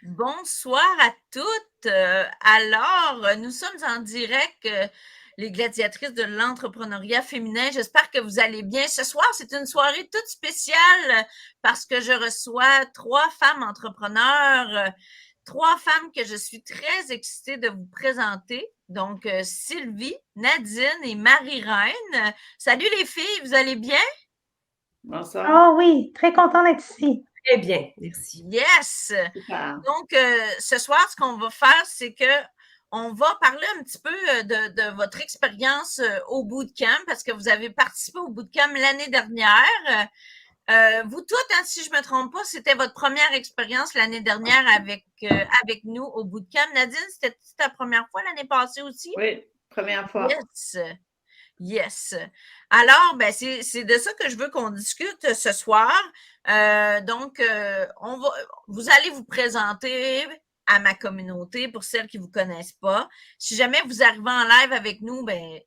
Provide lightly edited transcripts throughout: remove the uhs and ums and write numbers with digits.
Bonsoir à toutes. Alors, nous sommes en direct, les gladiatrices de l'entrepreneuriat féminin. J'espère que vous allez bien. Ce soir, c'est une soirée toute spéciale parce que je reçois 3 femmes entrepreneurs, 3 femmes que je suis très excitée de vous présenter. Donc, Sylvie, Nadine et Marie-Reine. Salut les filles, vous allez bien? Bonsoir. Oh oui, très content d'être ici. Très bien, merci. Yes! Super. Donc, ce soir, ce qu'on va faire, c'est que on va parler un petit peu de votre expérience au bootcamp, parce que vous avez participé au bootcamp l'année dernière. Vous toutes, hein, si je me trompe pas, c'était votre première expérience l'année dernière avec nous au bootcamp. Nadine, c'était ta première fois l'année passée aussi? Oui, première fois. Yes! Yes. Alors, ben, c'est de ça que je veux qu'on discute ce soir. Donc, vous allez vous présenter à ma communauté pour celles qui ne vous connaissent pas. Si jamais vous arrivez en live avec nous, ben,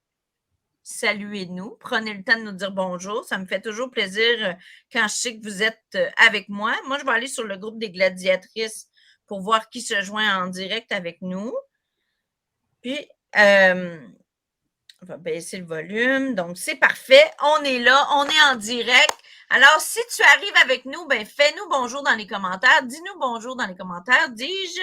saluez-nous. Prenez le temps de nous dire bonjour. Ça me fait toujours plaisir quand je sais que vous êtes avec moi. Moi, je vais aller sur le groupe des gladiatrices pour voir qui se joint en direct avec nous. Puis, on va baisser le volume. Donc, c'est parfait. On est là. On est en direct. Alors, si tu arrives avec nous, ben, fais-nous bonjour dans les commentaires. Dis-nous bonjour dans les commentaires, dis-je.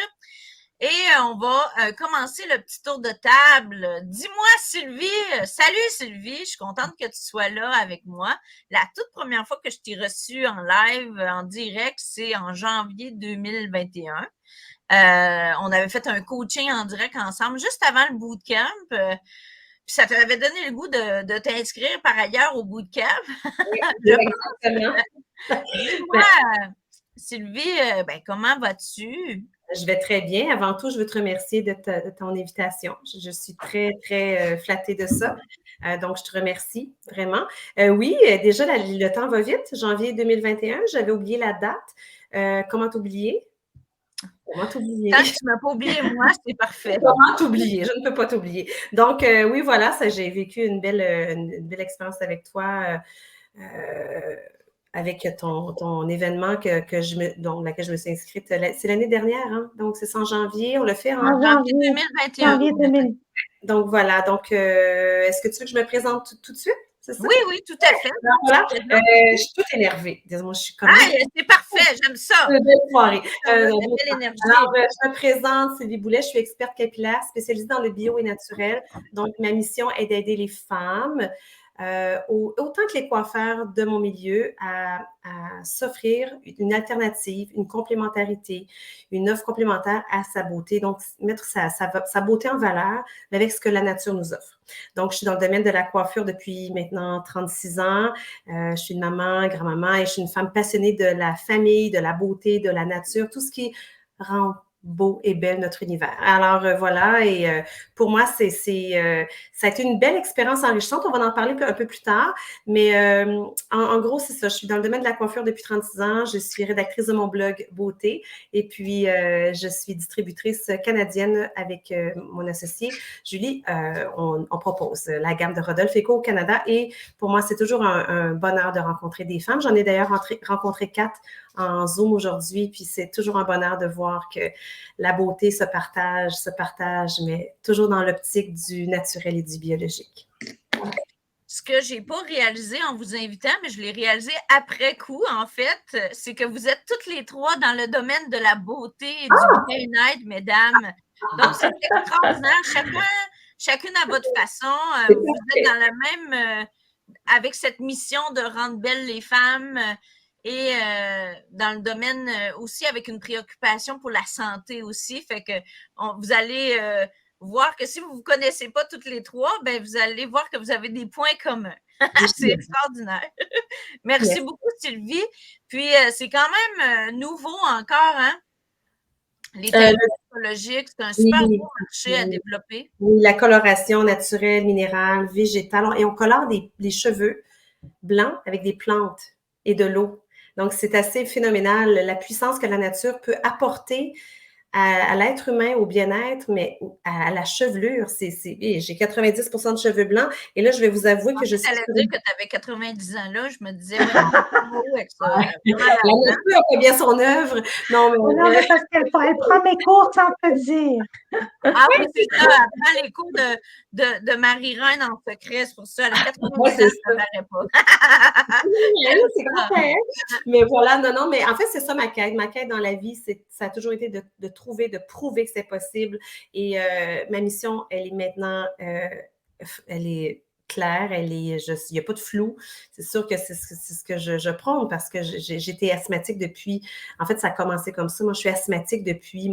Et on va commencer le petit tour de table. Dis-moi, Sylvie. Salut, Sylvie. Je suis contente que tu sois là avec moi. La toute première fois que je t'ai reçue en live, en direct, c'est en janvier 2021. On avait fait un coaching en direct ensemble juste avant le bootcamp. Puis ça t'avait donné le goût de t'inscrire par ailleurs au bootcamp. Oui, Je exactement. Dis-moi, Sylvie, ben, comment vas-tu? Je vais très bien. Avant tout, je veux te remercier de ton invitation. Je suis très, très flattée de ça. Donc, je te remercie vraiment. Oui, déjà, le temps va vite. Janvier 2021, j'avais oublié la date. Comment t'oublier? Comment t'oublier? Tant que tu ne m'as pas oublié, moi, c'est parfait. Comment t'oublier? Je ne peux pas t'oublier. Donc, oui, voilà, ça, j'ai vécu une belle expérience avec toi. Avec ton événement dont laquelle je me suis inscrite. C'est l'année dernière, hein? Donc, c'est en janvier. On le fait En janvier 2021. Janvier 2000. Donc, voilà. Donc, est-ce que tu veux que je me présente tout de suite? C'est ça? Oui, oui, tout à fait. Alors, voilà. Je suis toute énervée. Dis-moi, je suis comme Ah, c'est parfait, j'aime ça. une belle soirée. Belle énergie. Alors, je me présente, Sylvie Boulet, je suis experte capillaire spécialisée dans le bio et naturel. Donc, ma mission est d'aider les femmes, autant que les coiffeurs de mon milieu, à s'offrir une alternative, une complémentarité, une offre complémentaire à sa beauté. Donc, mettre sa beauté en valeur avec ce que la nature nous offre. Donc, je suis dans le domaine de la coiffure depuis maintenant 36 ans. Je suis une maman, grand-maman et je suis une femme passionnée de la famille, de la beauté, de la nature, tout ce qui rend beau et belle notre univers. Alors voilà, et pour moi, ça a été une belle expérience enrichissante. On va en parler un peu plus tard, mais en gros, c'est ça. Je suis dans le domaine de la coiffure depuis 36 ans. Je suis rédactrice de mon blog Beauté et puis je suis distributrice canadienne avec mon associée Julie. On propose la gamme de Rodolphe Eco au Canada et pour moi, c'est toujours un bonheur de rencontrer des femmes. J'en ai d'ailleurs rencontré 4 en Zoom aujourd'hui, puis c'est toujours un bonheur de voir que la beauté se partage, mais toujours dans l'optique du naturel et du biologique. Ce que je n'ai pas réalisé en vous invitant, mais je l'ai réalisé après coup, en fait, c'est que vous êtes toutes les 3 dans le domaine de la beauté et du bien-être, mesdames. Donc, c'est extraordinaire. Chacune à votre façon. Vous êtes dans le même, avec cette mission de rendre belles les femmes et dans le domaine aussi avec une préoccupation pour la santé aussi. Fait que vous allez voir que si vous ne vous connaissez pas toutes les 3, ben vous allez voir que vous avez des points communs. C'est extraordinaire. Merci beaucoup, Sylvie. Puis, c'est quand même nouveau encore, hein? Les teintes écologiques, c'est un super beau marché à développer. Oui, la coloration naturelle, minérale, végétale. Et on colore les cheveux blancs avec des plantes et de l'eau. Donc, c'est assez phénoménal la puissance que la nature peut apporter à l'être humain, au bien-être, mais à la chevelure. J'ai 90% de cheveux blancs. Et là, je vais vous avouer que je suis... Tu allais dire que tu avais 90 ans là. Je me disais, ouais, où avec ça? La nature fait bien son œuvre. Non, mais parce qu'elle prend mes cours sans te dire. Ah oui, c'est ça. Elle prend les cours de Marie-Reine en secret. C'est pour ça. Elle a 90 ans, ça ne paraît pas. C'est grand-père. Mais voilà, non, mais en fait, c'est ça ma quête. Ma quête dans la vie, ça a toujours été de trouver, de prouver que c'est possible. Et ma mission, elle est maintenant, elle est claire, il n'y a pas de flou. C'est sûr que c'est ce que je prône parce que j'étais asthmatique depuis, en fait, ça a commencé comme ça. Moi, je suis asthmatique depuis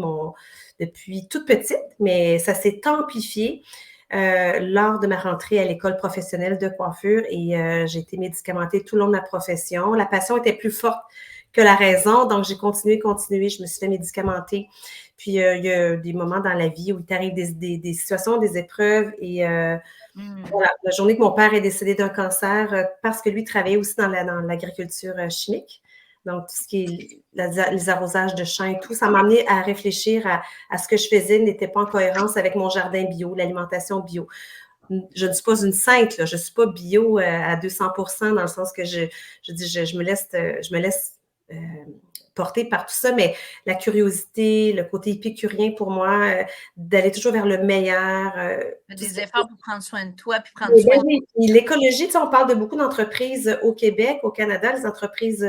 toute petite, mais ça s'est amplifié. Lors de ma rentrée à l'école professionnelle de coiffure et j'ai été médicamentée tout le long de ma profession. La passion était plus forte que la raison, donc j'ai continué, je me suis fait médicamenter. Puis il y a des moments dans la vie où il t'arrive des situations, des épreuves et voilà, la journée que mon père est décédé d'un cancer, parce que lui travaillait aussi dans l'agriculture chimique. Donc, tout ce qui est les arrosages de champs et tout, ça m'a amené à réfléchir à ce que je faisais n'était pas en cohérence avec mon jardin bio, l'alimentation bio. Je ne suis pas une sainte, là. Je ne suis pas bio à 200% dans le sens que je me laisse porter par tout ça, mais la curiosité, le côté épicurien pour moi, d'aller toujours vers le meilleur. Des efforts pour prendre soin de toi, puis prendre soin de oui. L'écologie, tu sais, on parle de beaucoup d'entreprises au Québec, au Canada, les entreprises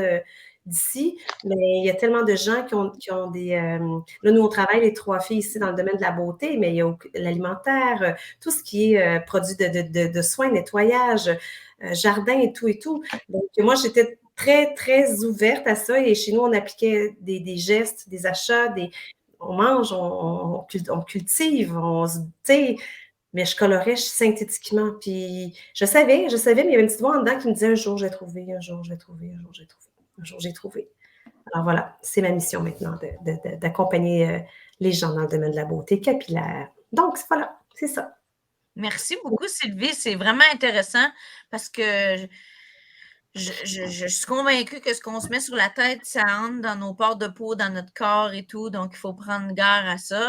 d'ici, mais il y a tellement de gens qui ont des... là, nous, on travaille les 3 filles ici dans le domaine de la beauté, mais il y a l'alimentaire, tout ce qui est produit de soins, nettoyage, jardin et tout et tout. Donc, moi, j'étais très, très ouverte à ça et chez nous, on appliquait des gestes, des achats, on mange, on cultive, tu sais, mais je colorais synthétiquement. Puis je savais, mais il y avait une petite voix en dedans qui me disait un jour, je vais trouver, un jour, je vais trouver, un jour, j'ai trouvé, un jour, j'ai trouvé. Alors voilà, c'est ma mission maintenant d'accompagner les gens dans le domaine de la beauté capillaire. Donc, voilà, c'est ça. Merci beaucoup, Sylvie. C'est vraiment intéressant parce que je suis convaincue que ce qu'on se met sur la tête, ça entre dans nos pores de peau, dans notre corps et tout. Donc, il faut prendre garde à ça.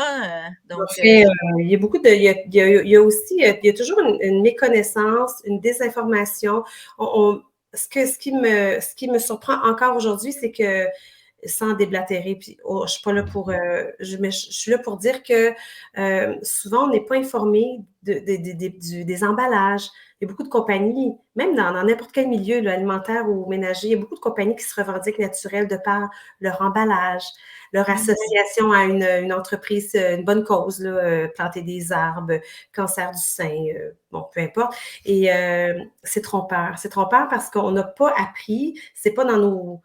Il y a beaucoup de. Il y a aussi, il y a toujours une méconnaissance, une désinformation. Ce qui me surprend encore aujourd'hui, c'est que sans déblatérer, puis je suis pas là pour. Je suis là pour dire que souvent, on n'est pas informé des emballages. Il y a beaucoup de compagnies, même dans n'importe quel milieu, là, alimentaire ou ménager, il y a beaucoup de compagnies qui se revendiquent naturelles de par leur emballage, leur association à une entreprise, une bonne cause, là, planter des arbres, cancer du sein, bon, peu importe. Et c'est trompeur. C'est trompeur parce qu'on n'a pas appris, c'est pas dans nos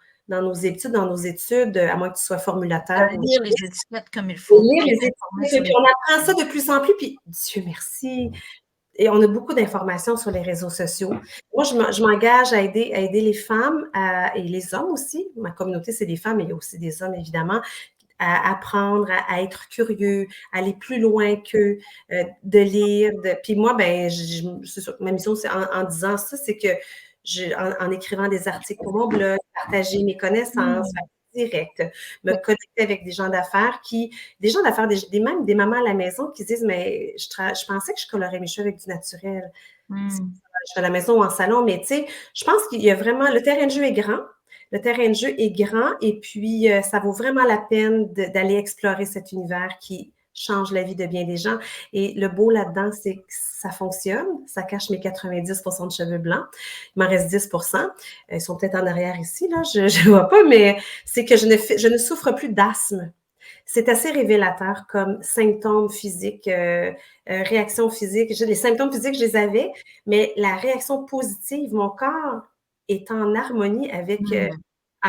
études, à moins que tu sois formulateur. Lire les étiquettes comme il faut. Lire les étiquettes, puis on apprend ça de plus en plus, puis Dieu merci. Et on a beaucoup d'informations sur les réseaux sociaux. Moi, je m'engage à aider les femmes et les hommes aussi. Ma communauté, c'est des femmes, mais il y a aussi des hommes, évidemment, à apprendre, à être curieux, à aller plus loin qu'eux, de lire. Puis moi, ben, c'est sûr, ma mission, c'est en disant ça, c'est que en écrivant des articles pour mon blog, partager mes connaissances, direct, me connecter avec des gens d'affaires même des mamans à la maison qui disent, mais je pensais que je colorais mes cheveux avec du naturel. Je suis à la maison ou en salon, mais tu sais, je pense qu'il y a vraiment, le terrain de jeu est grand. Le terrain de jeu est grand et puis ça vaut vraiment la peine d'aller explorer cet univers qui change la vie de bien des gens. Et le beau là-dedans, c'est que ça fonctionne. Ça cache mes 90% de cheveux blancs. Il m'en reste 10%. Ils sont peut-être en arrière ici, là. Je ne vois pas, mais c'est que je ne souffre plus d'asthme. C'est assez révélateur comme symptômes physiques, réactions physiques. Les symptômes physiques, je les avais, mais la réaction positive, mon corps est en harmonie avec...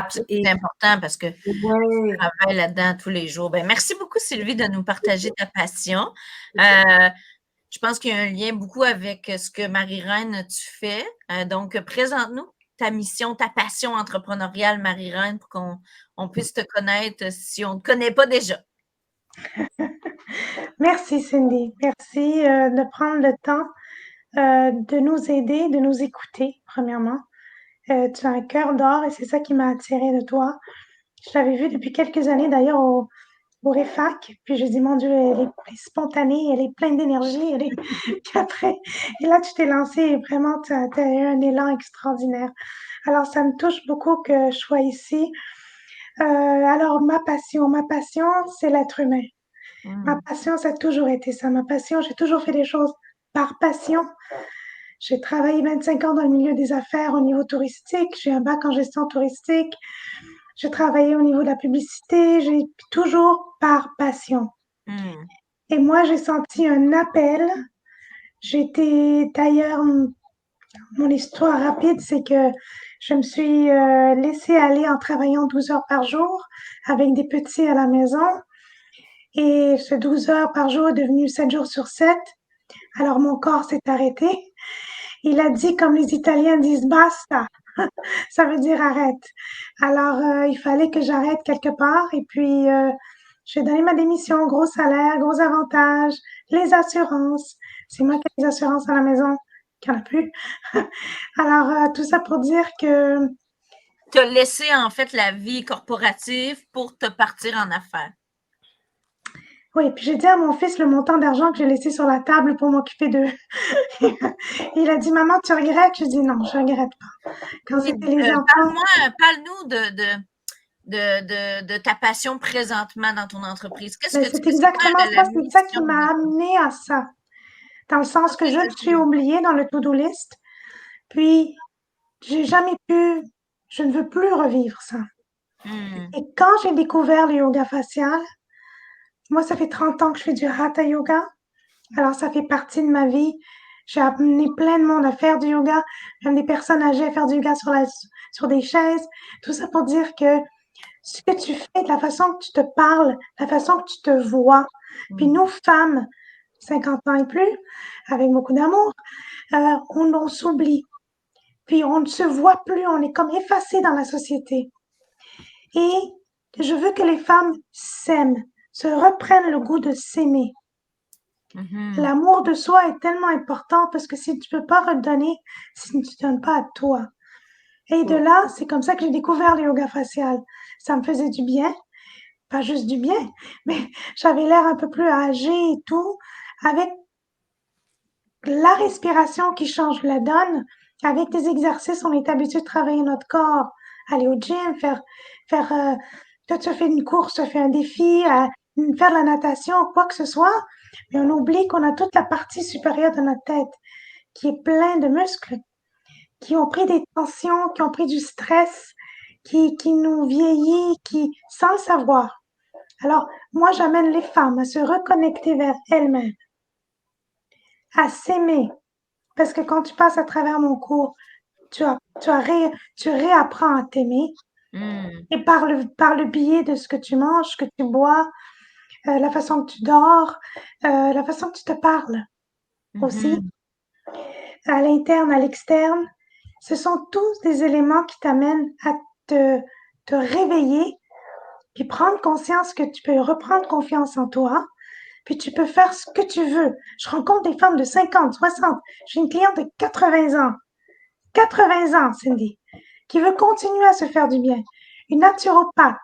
c'est important parce que tu travailles là-dedans tous les jours. Ben, merci beaucoup, Sylvie, de nous partager ta passion. Je pense qu'il y a un lien beaucoup avec ce que Marie-Reine, tu fais. Donc, présente-nous ta mission, ta passion entrepreneuriale, Marie-Reine, pour qu'on puisse te connaître si on ne te connaît pas déjà. Merci, Cindy. Merci de prendre le temps de nous aider, de nous écouter, premièrement. Tu as un cœur d'or et c'est ça qui m'a attirée de toi. Je l'avais vu depuis quelques années, d'ailleurs, au réfac. Puis je dis, mon Dieu, elle est spontanée, elle est pleine d'énergie. Puis après, et là, tu t'es lancée et vraiment, tu as eu un élan extraordinaire. Alors, ça me touche beaucoup que je sois ici. Alors, ma passion, c'est l'être humain. Ma passion, ça a toujours été ça. Ma passion, j'ai toujours fait des choses par passion. J'ai travaillé 25 ans dans le milieu des affaires au niveau touristique. J'ai un bac en gestion touristique. J'ai travaillé au niveau de la publicité. J'ai toujours par passion. Et moi, j'ai senti un appel. J'étais d'ailleurs, mon histoire rapide, c'est que je me suis laissée aller en travaillant 12 heures par jour avec des petits à la maison. Et ce 12 heures par jour est devenu 7 jours sur 7. Alors mon corps s'est arrêté. Il a dit, comme les Italiens disent, basta. Ça veut dire arrête. Alors, il fallait que j'arrête quelque part. Et puis, j'ai donné ma démission, gros salaire, gros avantages, les assurances. C'est moi qui ai les assurances à la maison, qu'il n'y en a plus. Alors, tout ça pour dire que... Tu as laissé, en fait, la vie corporative pour te partir en affaires. Oui, puis j'ai dit à mon fils le montant d'argent que j'ai laissé sur la table pour m'occuper d'eux. Il a dit, maman, tu regrettes? Je dis, non, je regrette pas. Quand c'était les enfants... Parle-nous de ta passion présentement dans ton entreprise. Qu'est-ce que c'est exactement ça, c'est ça qui m'a amené à ça. Dans le sens que je me suis oubliée dans le to-do list, puis j'ai jamais pu, je ne veux plus revivre ça. Et quand j'ai découvert le yoga facial, moi, ça fait 30 ans que je fais du Hatha Yoga. Alors, ça fait partie de ma vie. J'ai amené plein de monde à faire du yoga, même des personnes âgées à faire du yoga sur des chaises. Tout ça pour dire que ce que tu fais, de la façon que tu te parles, la façon que tu te vois. Puis nous, femmes, 50 ans et plus, avec beaucoup d'amour, on s'oublie. Puis on ne se voit plus, on est comme effacé dans la société. Et je veux que les femmes s'aiment, se reprennent le goût de s'aimer. L'amour de soi est tellement important parce que si tu ne peux pas redonner, si tu ne donnes pas à toi. Et de là, c'est comme ça que j'ai découvert le yoga facial. Ça me faisait du bien, pas juste du bien, mais j'avais l'air un peu plus âgée et tout, avec la respiration qui change la donne. Avec des exercices, on est habitué de travailler notre corps, aller au gym, toi tu fais une course, tu fais un défi, faire de la natation, quoi que ce soit, mais on oublie qu'on a toute la partie supérieure de notre tête qui est pleine de muscles, qui ont pris des tensions, qui ont pris du stress, qui nous vieillit, sans le savoir. Alors, moi, j'amène les femmes à se reconnecter vers elles-mêmes, à s'aimer. Parce que quand tu passes à travers mon cours, tu réapprends à t'aimer. Et par le biais de ce que tu manges, ce que tu bois, la façon que tu dors, la façon que tu te parles aussi, à l'interne, à l'externe, ce sont tous des éléments qui t'amènent à te réveiller, puis prendre conscience que tu peux reprendre confiance en toi, puis tu peux faire ce que tu veux. Je rencontre des femmes de 50, 60. J'ai une cliente de 80 ans. 80 ans, Cindy, qui veut continuer à se faire du bien. Une naturopathe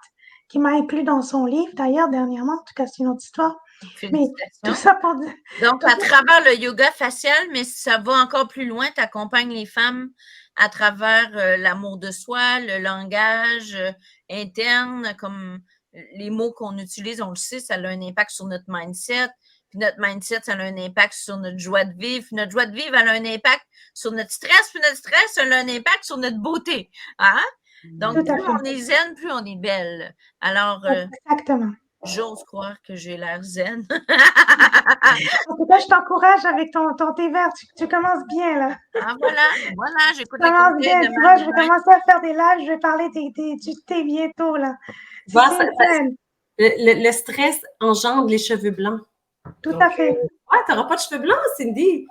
qui m'a inclus dans son livre, d'ailleurs, dernièrement. En tout cas, c'est une autre histoire. Mais tout ça pour dire... Donc, à travers le yoga facial, mais ça va encore plus loin, tu accompagnes les femmes à travers l'amour de soi, le langage interne, comme les mots qu'on utilise, on le sait, ça a un impact sur notre mindset. Puis notre mindset, ça a un impact sur notre joie de vivre. Puis notre joie de vivre, elle a un impact sur notre stress. Puis notre stress, elle a un impact sur notre beauté. Hein? Donc, plus on est zen, plus on est belle. Alors, exactement. J'ose croire que j'ai l'air zen. En tout cas, je t'encourage avec ton thé vert. Tu commences bien, là. Ah, voilà, j'écoute les commences conseils bien. de Tu vois, je vais commencer à faire des lives. Je vais parler du thé bientôt, là. Le stress engendre les cheveux blancs. Tout à fait. Ouais, t'auras pas de cheveux blancs, Cindy.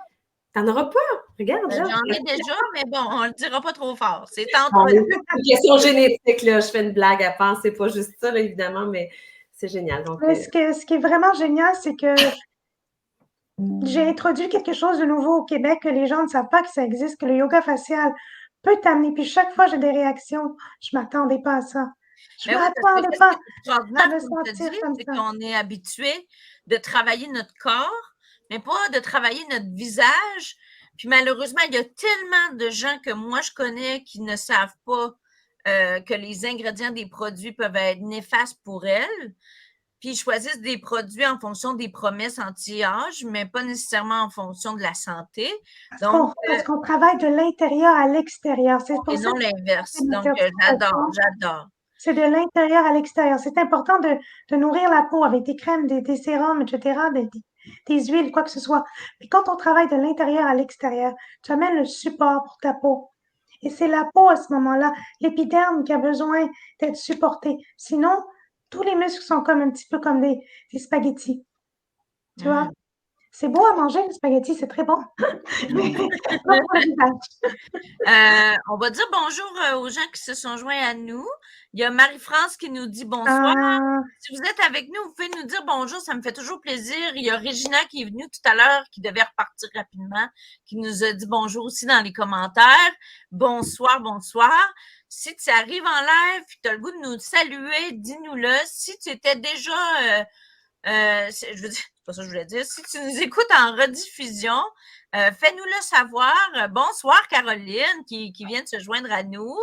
T'en auras pas. Regarde, là. J'en ai déjà, mais bon, on le dira pas trop fort. C'est C'est une question génétique, là. Je fais une blague à part. C'est pas juste ça, là, évidemment, mais c'est génial. Donc, ce qui est vraiment génial, c'est que j'ai introduit quelque chose de nouveau au Québec que les gens ne savent pas que ça existe, que le yoga facial peut t'amener. Puis chaque fois, j'ai des réactions. Je ne m'attendais pas à ça. Je Ben oui, parce que m'attendais qu'est-ce qui pas est à extraordinaire, me comme tu as sentir dit, comme c'est ça. qu'on est habitué de travailler notre corps, mais pas de travailler notre visage. Puis malheureusement, il y a tellement de gens que moi je connais qui ne savent pas que les ingrédients des produits peuvent être néfastes pour elles. Puis ils choisissent des produits en fonction des promesses anti-âge, mais pas nécessairement en fonction de la santé. Donc, Parce qu'on travaille de l'intérieur à l'extérieur. C'est pour et ça non que l'inverse. notre Donc, certification, j'adore. c'est de l'intérieur à l'extérieur. C'est important de nourrir la peau avec des crèmes, des sérums, etc., des huiles, quoi que ce soit. Mais quand on travaille de l'intérieur à l'extérieur, tu amènes le support pour ta peau. Et c'est la peau à ce moment-là, l'épiderme qui a besoin d'être supporté. Sinon, tous les muscles sont comme un petit peu comme des spaghettis. Tu vois? Mm. C'est beau à manger, le spaghetti, c'est très bon. Mais pas pour le visage. On va dire bonjour aux gens qui se sont joints à nous. Il y a Marie-France qui nous dit bonsoir. Ah, Si vous êtes avec nous, vous pouvez nous dire bonjour, ça me fait toujours plaisir. Il y a Régina qui est venue tout à l'heure, qui devait repartir rapidement, qui nous a dit bonjour aussi dans les commentaires. Bonsoir, bonsoir. Si tu arrives en live et tu as le goût de nous saluer, dis-nous-le. Si tu étais déjà je veux dire, c'est pas ça que je voulais dire. Si tu nous écoutes en rediffusion, fais-nous le savoir. Bonsoir, Caroline, qui vient de se joindre à nous.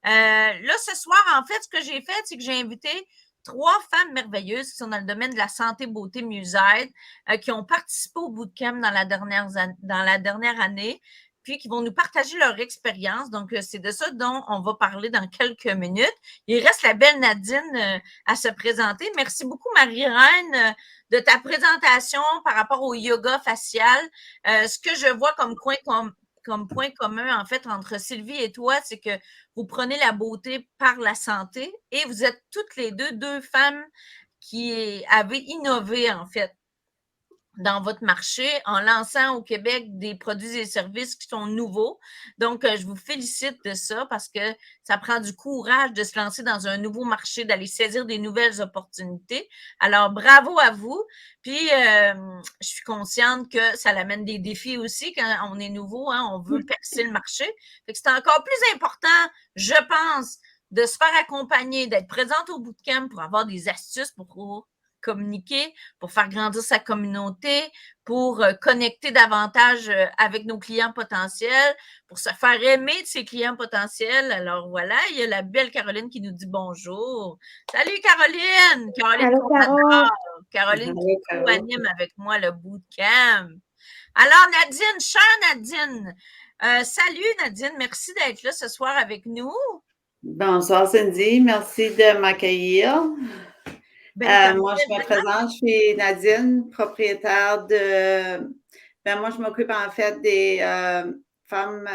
Là, ce soir, en fait, ce que j'ai fait, c'est que j'ai invité 3 femmes merveilleuses qui sont dans le domaine de la santé, beauté, mieux-être, qui ont participé au bootcamp dans la dernière année, puis qui vont nous partager leur expérience. Donc, c'est de ça dont on va parler dans quelques minutes. Il reste la belle Nadine à se présenter. Merci beaucoup, Marie-Reine, de ta présentation par rapport au yoga facial. Ce que je vois comme point commun, en fait, entre Sylvie et toi, c'est que vous prenez la beauté par la santé et vous êtes toutes les deux femmes qui avez innové, en fait, dans votre marché en lançant au Québec des produits et services qui sont nouveaux. Donc, je vous félicite de ça parce que ça prend du courage de se lancer dans un nouveau marché, d'aller saisir des nouvelles opportunités. Alors, bravo à vous. Puis, je suis consciente que ça amène des défis aussi quand on est nouveau, hein, on veut percer le marché. Fait que c'est encore plus important, je pense, de se faire accompagner, d'être présente au bootcamp pour avoir des astuces pour communiquer, pour faire grandir sa communauté, pour connecter davantage avec nos clients potentiels, pour se faire aimer de ses clients potentiels. Alors voilà, il y a la belle Caroline qui nous dit bonjour. Salut Caroline! Caroline allô, qu'on Caro. adore. Caroline qui co-anime avec moi le bootcamp. Alors Nadine, chère Nadine, salut Nadine, merci d'être là ce soir avec nous. Bonsoir Cindy, merci de m'accueillir. Moi, je me présente, je suis Nadine, propriétaire de... moi, je m'occupe en fait des femmes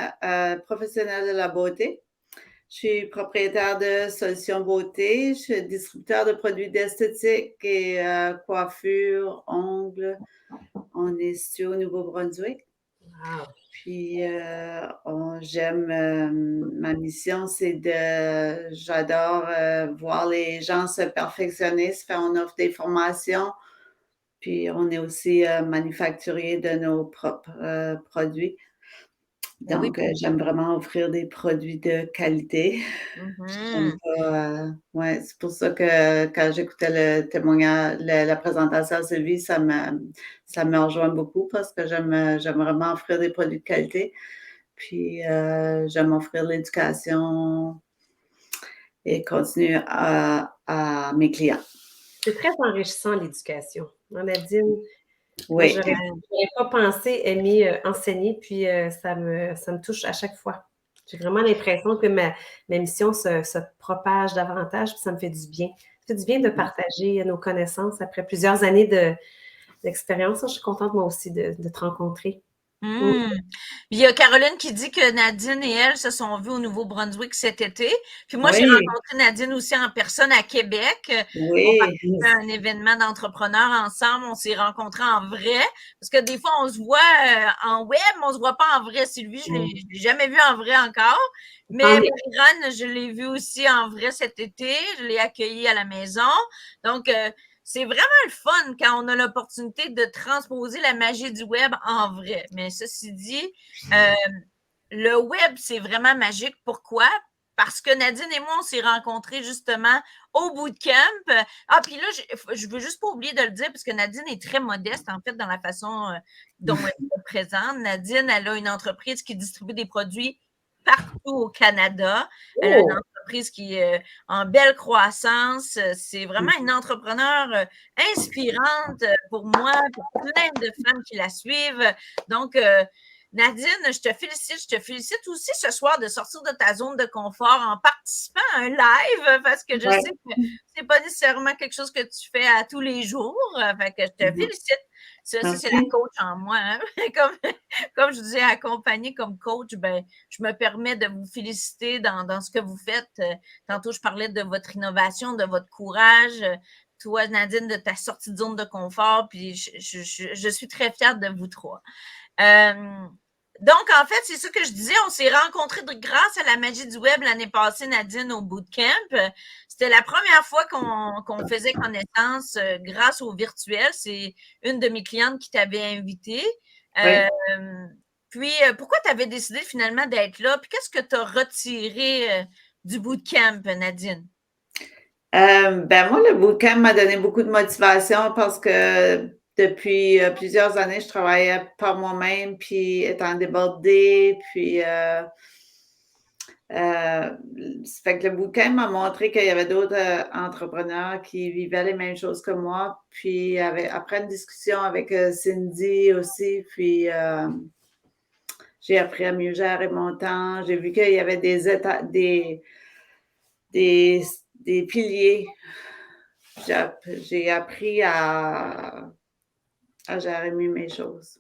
professionnelles de la beauté. Je suis propriétaire de Solutions Beauté. Je suis distributeur de produits d'esthétique et coiffure, ongles. On est situé au Nouveau-Brunswick. Wow. Puis, j'aime, ma mission, j'adore voir les gens se perfectionner. Ça fait, on offre des formations. Puis, on est aussi manufacturier de nos propres produits. Donc, j'aime vraiment offrir des produits de qualité. Mm-hmm. Ouais, c'est pour ça que quand j'écoutais le témoignage, la présentation de Sylvie, ça me rejoint beaucoup parce que j'aime vraiment offrir des produits de qualité. Puis, j'aime offrir l'éducation et continuer à mes clients. C'est très enrichissant, l'éducation. Nadine, oui. Je n'aurais pas pensé aimer enseigner, puis ça me touche à chaque fois. J'ai vraiment l'impression que ma mission se propage davantage, puis ça me fait du bien. Ça fait du bien de partager nos connaissances après plusieurs années d'expérience. Je suis contente, moi aussi, de te rencontrer. Il y a Caroline qui dit que Nadine et elle se sont vues au Nouveau-Brunswick cet été. Puis moi, Oui. j'ai rencontré Nadine aussi en personne à Québec. Oui. On participait à un événement d'entrepreneurs ensemble. On s'est rencontrés en vrai. Parce que des fois, on se voit en web, mais on se voit pas en vrai. Sylvie, je l'ai jamais vue en vrai encore. Mais Marie-Reine, je l'ai vue aussi en vrai cet été. Je l'ai accueillie à la maison. Donc, c'est vraiment le fun quand on a l'opportunité de transposer la magie du web en vrai. Mais ceci dit, le web, c'est vraiment magique. Pourquoi? parce que Nadine et moi, on s'est rencontrés justement au bootcamp. Ah, puis là, je veux juste pas oublier de le dire, parce que Nadine est très modeste, en fait, dans la façon dont elle se présente. Nadine, elle a une entreprise qui distribue des produits partout au Canada. Elle a une entreprise qui est en belle croissance. C'est vraiment une entrepreneure inspirante pour moi, pour plein de femmes qui la suivent. Donc, Nadine, je te félicite. Je te félicite aussi ce soir de sortir de ta zone de confort en participant à un live, parce que je sais que c'est pas nécessairement quelque chose que tu fais à tous les jours. Fait que je te félicite. Ça, c'est la coach en moi. Hein? Comme je disais, accompagnée comme coach, ben, je me permets de vous féliciter dans ce que vous faites. Tantôt, je parlais de votre innovation, de votre courage. Toi, Nadine, de ta sortie de zone de confort. Puis je suis très fière de vous trois. Donc, en fait, c'est ça que je disais. On s'est rencontrés grâce à la magie du web l'année passée, Nadine, au bootcamp. C'était la première fois qu'on faisait connaissance grâce au virtuel. C'est une de mes clientes qui t'avait invité. Puis, pourquoi tu avais décidé finalement d'être là? Puis, qu'est-ce que tu as retiré du bootcamp, Nadine? Ben moi, le bootcamp m'a donné beaucoup de motivation parce que depuis plusieurs années, je travaillais par moi-même, puis étant débordée, puis ça fait que le bootcamp m'a montré qu'il y avait d'autres entrepreneurs qui vivaient les mêmes choses que moi, puis après une discussion avec Cindy aussi, puis j'ai appris à mieux gérer mon temps, j'ai vu qu'il y avait des piliers. J'ai appris à gérer mieux mes choses.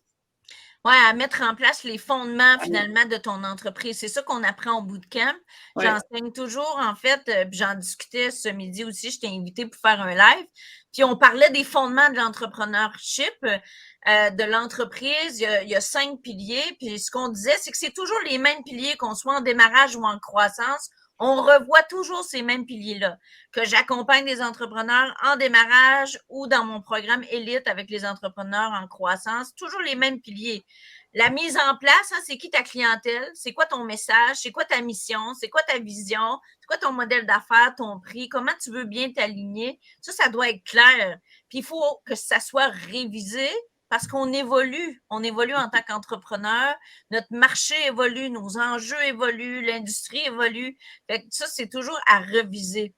Oui, à mettre en place les fondements finalement de ton entreprise. C'est ça qu'on apprend au bootcamp. J'enseigne toujours, en fait, puis j'en discutais ce midi aussi, je t'ai invité pour faire un live. Puis on parlait des fondements de l'entrepreneurship, de l'entreprise. Il y a 5 piliers. Puis ce qu'on disait, c'est que c'est toujours les mêmes piliers, qu'on soit en démarrage ou en croissance. On revoit toujours ces mêmes piliers-là, que j'accompagne des entrepreneurs en démarrage ou dans mon programme Élite avec les entrepreneurs en croissance, toujours les mêmes piliers. La mise en place, hein, c'est qui ta clientèle? C'est quoi ton message? C'est quoi ta mission? C'est quoi ta vision? C'est quoi ton modèle d'affaires, ton prix? Comment tu veux bien t'aligner? Ça doit être clair. Puis il faut que ça soit révisé, parce qu'on évolue. On évolue en tant qu'entrepreneur. Notre marché évolue, nos enjeux évoluent, l'industrie évolue. Fait que ça, c'est toujours à reviser.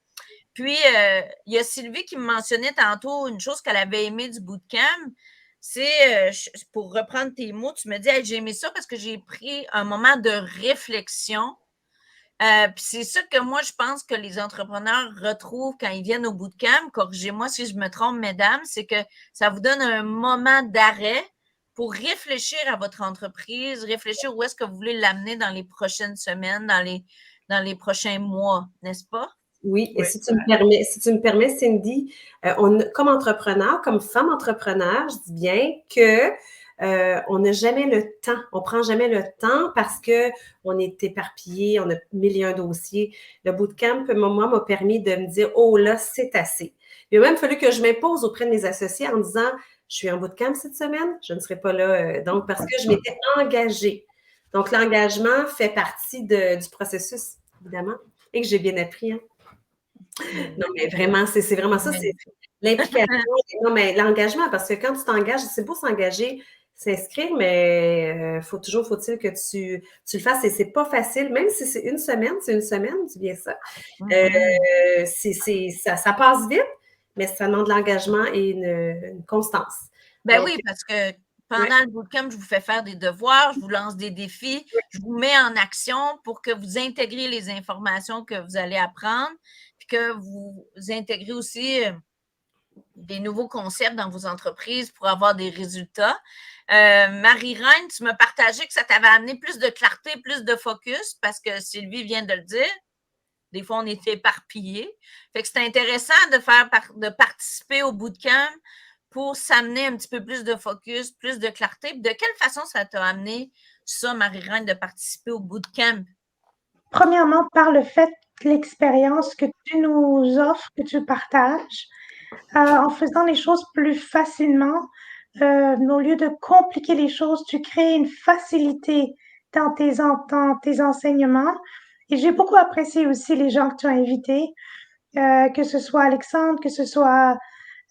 Puis, il y a Sylvie qui me mentionnait tantôt une chose qu'elle avait aimée du bootcamp. C'est, pour reprendre tes mots, tu me dis, hey, j'ai aimé ça parce que j'ai pris un moment de réflexion. Puis c'est ça que moi, je pense que les entrepreneurs retrouvent quand ils viennent au bootcamp. Corrigez-moi si je me trompe, mesdames, c'est que ça vous donne un moment d'arrêt pour réfléchir à votre entreprise, réfléchir où est-ce que vous voulez l'amener dans les prochaines semaines, dans les prochains mois, n'est-ce pas? Oui, et si tu me permets, Cindy, comme entrepreneur, comme femme entrepreneur, je dis bien que on n'a jamais le temps, on prend jamais le temps parce que on est éparpillé, on a 1001 dossiers. Le bootcamp, moi, m'a permis de me dire, oh là, c'est assez. Il a même fallu que je m'impose auprès de mes associés en disant, je suis en bootcamp cette semaine, je ne serai pas là, donc parce que je m'étais engagée. Donc, l'engagement fait partie du processus, évidemment, et que j'ai bien appris, hein. Non, mais vraiment, c'est vraiment ça, c'est l'implication. Non, mais l'engagement, parce que quand tu t'engages, c'est beau s'engager, s'inscrire, mais faut-il que tu le fasses et c'est pas facile, même si c'est une semaine, tu viens ça. Ça passe vite, mais ça demande de l'engagement et une constance. Ben oui, parce que pendant le bootcamp, je vous fais faire des devoirs, je vous lance des défis, je vous mets en action pour que vous intégriez les informations que vous allez apprendre, puis que vous intégrez aussi des nouveaux concepts dans vos entreprises pour avoir des résultats. Marie-Reine, tu m'as partagé que ça t'avait amené plus de clarté, plus de focus, parce que Sylvie vient de le dire. Des fois, on est éparpillés. Fait que c'est intéressant de participer au bootcamp pour s'amener un petit peu plus de focus, plus de clarté. De quelle façon ça t'a amené ça, Marie-Reine, de participer au bootcamp? Premièrement, par le fait que l'expérience que tu nous offres, que tu partages, en faisant les choses plus facilement, au lieu de compliquer les choses, tu crées une facilité dans tes enseignements Et j'ai beaucoup apprécié aussi les gens que tu as invités, que ce soit Alexandre, que ce soit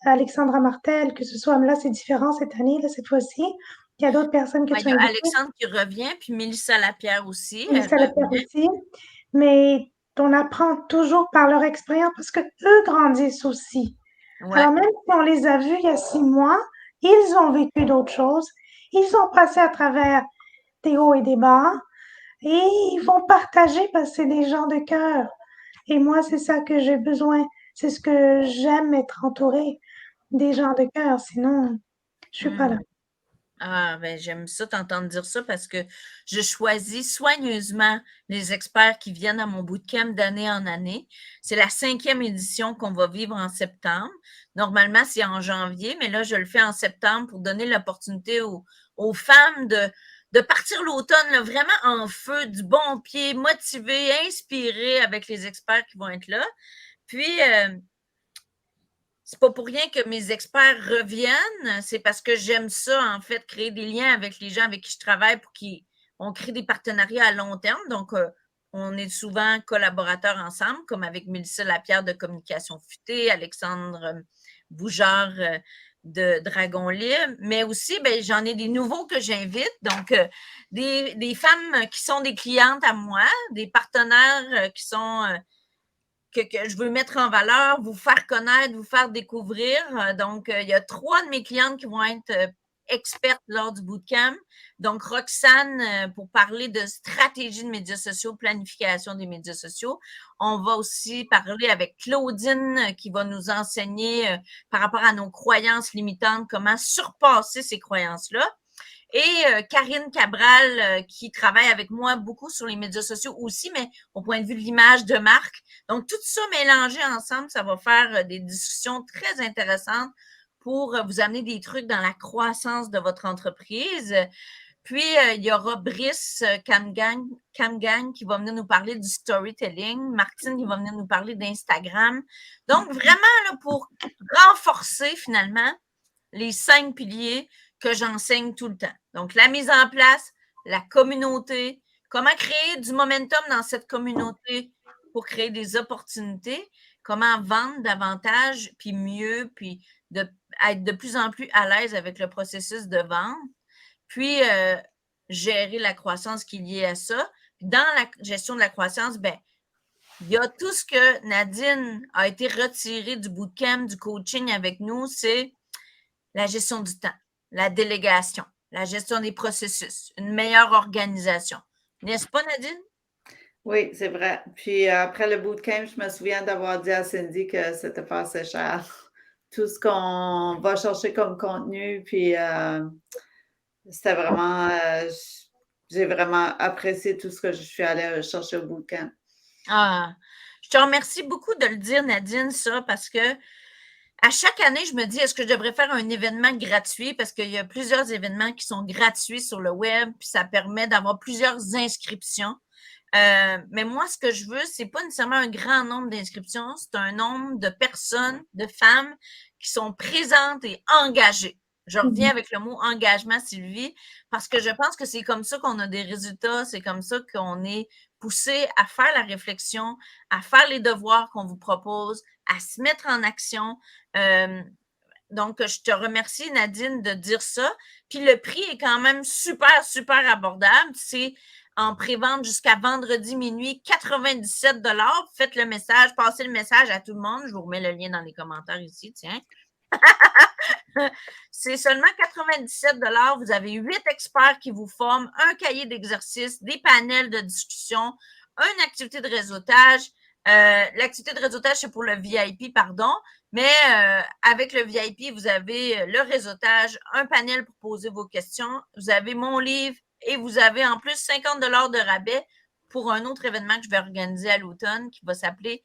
Alexandra Martel, que ce soit, là c'est différent cette année, là, cette fois-ci. Il y a d'autres personnes que Il tu y as a invitées. Alexandre qui revient, puis Mélissa Lapierre aussi. Mélissa Lapierre aussi. Mais on apprend toujours par leur expérience parce que eux grandissent aussi. Ouais. Alors, même si on les a vus il y a 6 mois, ils ont vécu d'autres choses. Ils ont passé à travers des hauts et des bas et ils vont partager parce que c'est des gens de cœur. Et moi, c'est ça que j'ai besoin. C'est ce que j'aime, être entourée des gens de cœur. Sinon, je suis pas là. Ah, ben j'aime ça t'entendre dire ça parce que je choisis soigneusement les experts qui viennent à mon bootcamp d'année en année. C'est la 5e édition qu'on va vivre en septembre. Normalement, c'est en janvier, mais là, je le fais en septembre pour donner l'opportunité aux femmes de partir l'automne là, vraiment en feu, du bon pied, motivées, inspirées avec les experts qui vont être là. Puis, c'est pas pour rien que mes experts reviennent, c'est parce que j'aime ça, en fait, créer des liens avec les gens avec qui je travaille pour qu'on crée des partenariats à long terme. Donc, on est souvent collaborateurs ensemble, comme avec Mélissa Lapierre de Communication Futée, Alexandre Boujard de Dragon Libre, mais aussi, ben, j'en ai des nouveaux que j'invite. Donc, des femmes qui sont des clientes à moi, des partenaires qui sont que je veux mettre en valeur, vous faire connaître, vous faire découvrir. Donc, il y a 3 de mes clientes qui vont être expertes lors du bootcamp. Donc, Roxane, pour parler de stratégie de médias sociaux, planification des médias sociaux. On va aussi parler avec Claudine qui va nous enseigner par rapport à nos croyances limitantes, comment surpasser ces croyances-là. Et Karine Cabral, qui travaille avec moi beaucoup sur les médias sociaux aussi, mais au point de vue de l'image de marque. Donc, tout ça mélangé ensemble, ça va faire des discussions très intéressantes pour vous amener des trucs dans la croissance de votre entreprise. Puis, il y aura Brice Camgang qui va venir nous parler du storytelling. Martine qui va venir nous parler d'Instagram. Donc, vraiment, là, pour renforcer finalement les 5 piliers que j'enseigne tout le temps. Donc, la mise en place, la communauté, comment créer du momentum dans cette communauté pour créer des opportunités, comment vendre davantage, puis mieux, puis être de plus en plus à l'aise avec le processus de vente, puis gérer la croissance qui est liée à ça. Puis dans la gestion de la croissance, ben, il y a tout ce que Nadine a été retirée du bootcamp, du coaching avec nous, c'est la gestion du temps, la délégation, la gestion des processus, une meilleure organisation. N'est-ce pas, Nadine? Oui, c'est vrai. Puis après le bootcamp, je me souviens d'avoir dit à Cindy que c'était pas assez cher. Tout ce qu'on va chercher comme contenu, puis c'était vraiment, j'ai vraiment apprécié tout ce que je suis allée chercher au bootcamp. Ah, je te remercie beaucoup de le dire, Nadine, ça, parce que à chaque année, je me dis, est-ce que je devrais faire un événement gratuit? Parce qu'il y a plusieurs événements qui sont gratuits sur le web, puis ça permet d'avoir plusieurs inscriptions. Mais moi, ce que je veux, c'est pas nécessairement un grand nombre d'inscriptions, c'est un nombre de personnes, de femmes qui sont présentes et engagées. Je reviens avec le mot engagement, Sylvie, parce que je pense que c'est comme ça qu'on a des résultats, c'est comme ça qu'on est poussé à faire la réflexion, à faire les devoirs qu'on vous propose, à se mettre en action. Donc, je te remercie, Nadine, de dire ça. Puis le prix est quand même super, super abordable. C'est en pré-vente jusqu'à vendredi minuit, 97 $. Faites le message, passez le message à tout le monde. Je vous remets le lien dans les commentaires ici, tiens. C'est seulement 97 $. Vous avez 8 experts qui vous forment, un cahier d'exercice, des panels de discussion, une activité de réseautage. L'activité de réseautage, c'est pour le VIP, pardon. Mais avec le VIP, vous avez le réseautage, un panel pour poser vos questions. Vous avez mon livre et vous avez en plus 50 $ de rabais pour un autre événement que je vais organiser à l'automne qui va s'appeler,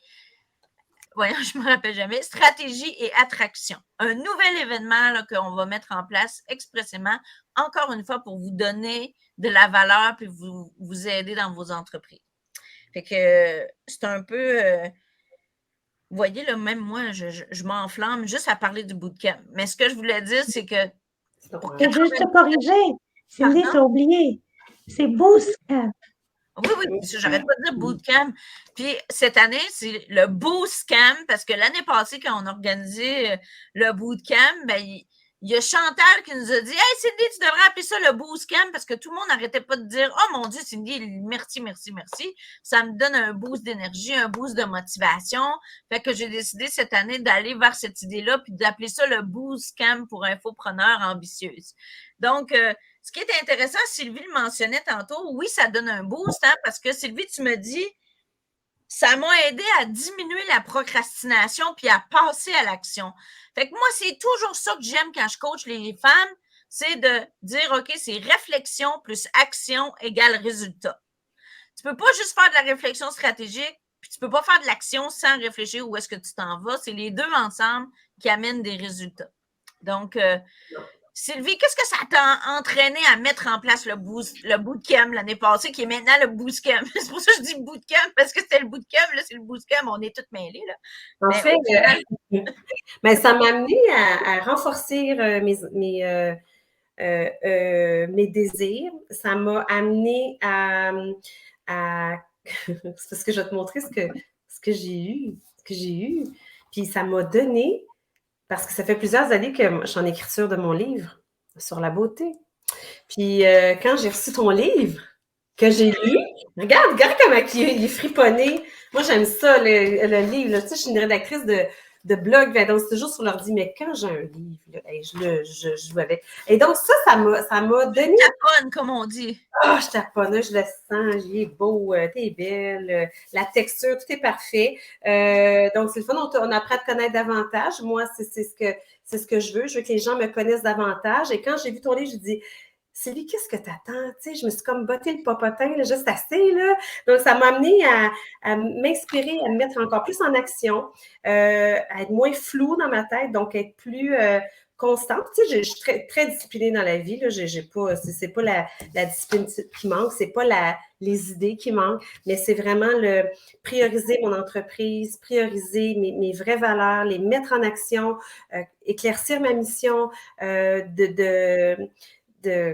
voyons, je ne me rappelle jamais, Stratégie et attraction. Un nouvel événement là, qu'on va mettre en place expressément, encore une fois, pour vous donner de la valeur puis vous aider dans vos entreprises. Fait que c'est un peu... vous voyez, là, même moi, je m'enflamme juste à parler du bootcamp. Mais ce que je voulais dire, c'est que... Pour juste te corriger, Cindy, tu as oublié. C'est Bootcamp. Oui, j'arrête pas de dire bootcamp. Puis cette année, c'est le bootcamp, parce que l'année passée, quand on a organisé le bootcamp, ben, il y a Chantal qui nous a dit « Hey Cindy, tu devrais appeler ça le bootcamp » parce que tout le monde n'arrêtait pas de dire « Oh mon Dieu, Cindy, merci, merci, merci. » Ça me donne un boost d'énergie, un boost de motivation. Fait que j'ai décidé cette année d'aller vers cette idée-là puis d'appeler ça le bootcamp pour infopreneurs ambitieuses. Donc, ce qui est intéressant, Sylvie le mentionnait tantôt, oui, ça donne un boost, hein, parce que Sylvie, tu me dis, ça m'a aidé à diminuer la procrastination puis à passer à l'action. Fait que moi, c'est toujours ça que j'aime quand je coach les femmes, c'est de dire, OK, c'est réflexion plus action égale résultat. Tu peux pas juste faire de la réflexion stratégique, puis tu peux pas faire de l'action sans réfléchir où est-ce que tu t'en vas. C'est les deux ensemble qui amènent des résultats. Donc, Sylvie, qu'est-ce que ça t'a entraîné à mettre en place le bootcamp l'année passée, qui est maintenant le bootcamp? C'est pour ça que je dis bootcamp, parce que c'était le bootcamp, là, c'est le bootcamp, on est toutes mêlées, là. En fait, mais ça m'a amené à renforcer mes désirs. Ça m'a amené à c'est parce que je vais te montrer ce que j'ai eu. Puis ça m'a donné, parce que ça fait plusieurs années que je suis en écriture de mon livre sur la beauté. Puis quand j'ai reçu ton livre, que j'ai lu, regarde comment il est friponné. Moi, j'aime ça, le livre. Là. Tu sais, je suis une rédactrice de blog, donc c'est toujours sur l'ordi, mais quand j'ai un livre, là, je joue avec. Et donc ça m'a donné... Taponne, comme on dit. Je taponne, je le sens, il est beau, t'es belle, la texture, tout est parfait. Donc c'est le fun, on apprend à te connaître davantage. Moi, c'est ce que je veux. Je veux que les gens me connaissent davantage. Et quand j'ai vu ton livre, je dis... Sylvie, qu'est-ce que t'attends? Tu sais, je me suis comme botté le popotin, là, juste assez, là. Donc, ça m'a amené à m'inspirer, à me mettre encore plus en action, à être moins floue dans ma tête, donc être plus constante. Tu sais, je suis très, très disciplinée dans la vie, là. C'est pas la discipline qui manque, c'est pas les idées qui manquent, mais c'est vraiment le prioriser mon entreprise, prioriser mes vraies valeurs, les mettre en action, éclaircir ma mission,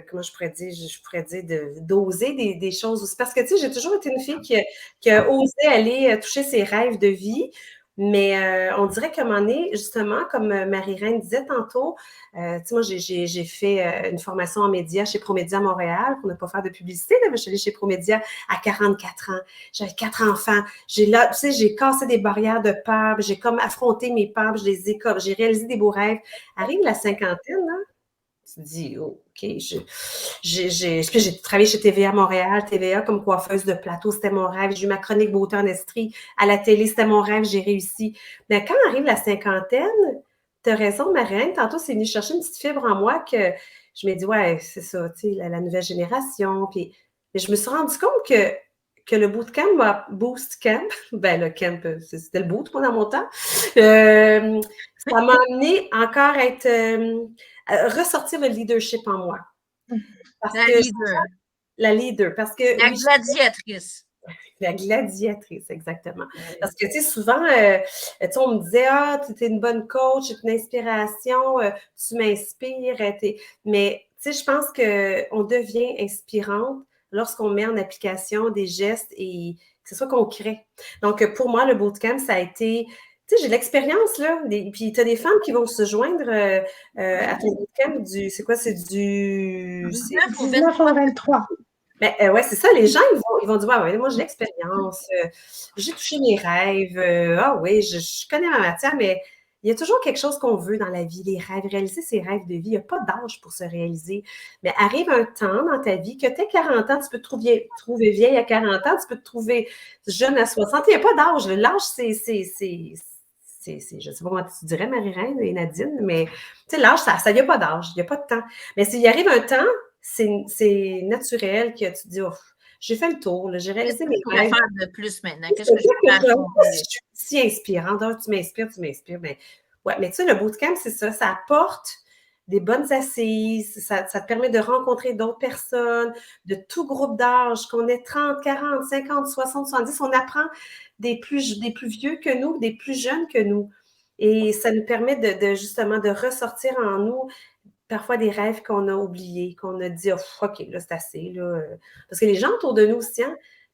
comment je pourrais dire, d'oser des choses aussi. Parce que, tu sais, j'ai toujours été une fille qui a osé aller toucher ses rêves de vie, mais on dirait qu'à un moment donné, justement, comme Marie-Reine disait tantôt, tu sais, moi, j'ai fait une formation en médias chez Promédia Montréal, pour ne pas faire de publicité, là, mais je suis allée chez Promédia à 44 ans. J'avais 4 enfants. Tu sais, j'ai cassé des barrières de peur, j'ai comme affronté mes peurs, j'ai réalisé des beaux rêves. Arrive la cinquantaine, là, tu te dis, oh, OK, j'ai travaillé chez TVA Montréal, TVA comme coiffeuse de plateau, c'était mon rêve. J'ai eu ma chronique beauté en Estrie à la télé, c'était mon rêve, j'ai réussi. Mais quand arrive la cinquantaine, tu as raison, Marianne, tantôt, c'est venu chercher une petite fibre en moi que je me dis, ouais, c'est ça, tu sais, la nouvelle génération. Puis, mais je me suis rendu compte que le bootcamp ben le camp, c'était le boot, moi, dans mon temps, ça m'a amené encore à ressortir le leadership en moi. La leader. Parce que, la gladiatrice. La gladiatrice, exactement. Parce que, tu sais, souvent, on me disait, tu es une bonne coach, tu es une inspiration, tu m'inspires. Mais, tu sais, je pense qu'on devient inspirante lorsqu'on met en application des gestes et que ce soit concret. Donc, pour moi, le bootcamp, ça a été... Tu sais, j'ai de l'expérience, là. Puis, tu as des femmes qui vont se joindre à ton bootcamp c'est quoi? C'est du... 19 au 23. Ben, ouais, c'est ça. Les gens, ils vont dire, ouais, moi, j'ai l'expérience. J'ai touché mes rêves. Oui, je connais ma matière, mais il y a toujours quelque chose qu'on veut dans la vie, les rêves, réaliser ses rêves de vie. Il n'y a pas d'âge pour se réaliser. Mais arrive un temps dans ta vie que tu as 40 ans, tu peux te trouver vieille à 40 ans, tu peux te trouver jeune à 60. Il n'y a pas d'âge. L'âge, je ne sais pas comment tu dirais, Marie-Reine et Nadine, mais tu sais, l'âge, ça n'y a pas d'âge, il n'y a pas de temps. Mais s'il arrive un temps, c'est naturel que tu te dis, j'ai fait le tour, j'ai réalisé mes rêves. Qu'est-ce que je peux faire de plus maintenant? Qu'est-ce que je peux faire? Je suis si inspirante. Tu m'inspires. Mais, ouais, mais tu sais, le bootcamp, c'est ça. Ça apporte des bonnes assises. Ça te permet de rencontrer d'autres personnes de tout groupe d'âge, qu'on ait 30, 40, 50, 60, 70. On apprend des plus vieux que nous, des plus jeunes que nous. Et ça nous permet justement de ressortir en nous parfois des rêves qu'on a oubliés, qu'on a dit, OK, là, c'est assez. Là. Parce que les gens autour de nous aussi,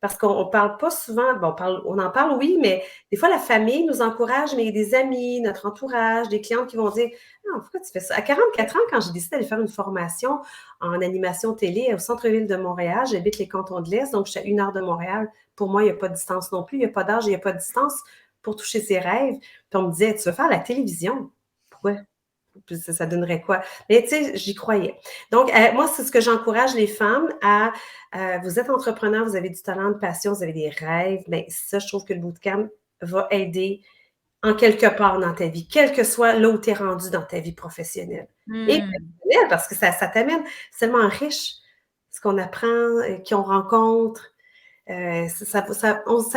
parce qu'on ne parle pas souvent, bon, on en parle, oui, mais des fois, la famille nous encourage, mais il y a des amis, notre entourage, des clientes qui vont dire « Non, pourquoi tu fais ça? » À 44 ans, quand j'ai décidé d'aller faire une formation en animation télé au centre-ville de Montréal, j'habite les cantons de l'Est, donc je suis à 1 heure de Montréal. Pour moi, il n'y a pas de distance non plus, il n'y a pas d'âge, il n'y a pas de distance pour toucher ses rêves. Puis on me disait « Tu veux faire la télévision? » Pourquoi? Puis ça donnerait quoi? Mais tu sais, j'y croyais. Donc, moi, c'est ce que j'encourage les femmes à, vous êtes entrepreneur, vous avez du talent, de passion, vous avez des rêves, bien ça, je trouve que le bootcamp va aider en quelque part dans ta vie, quel que soit là où tu es rendu dans ta vie professionnelle. Et personnelle, parce que ça t'amène, c'est tellement riche ce qu'on apprend, qu'on rencontre, ça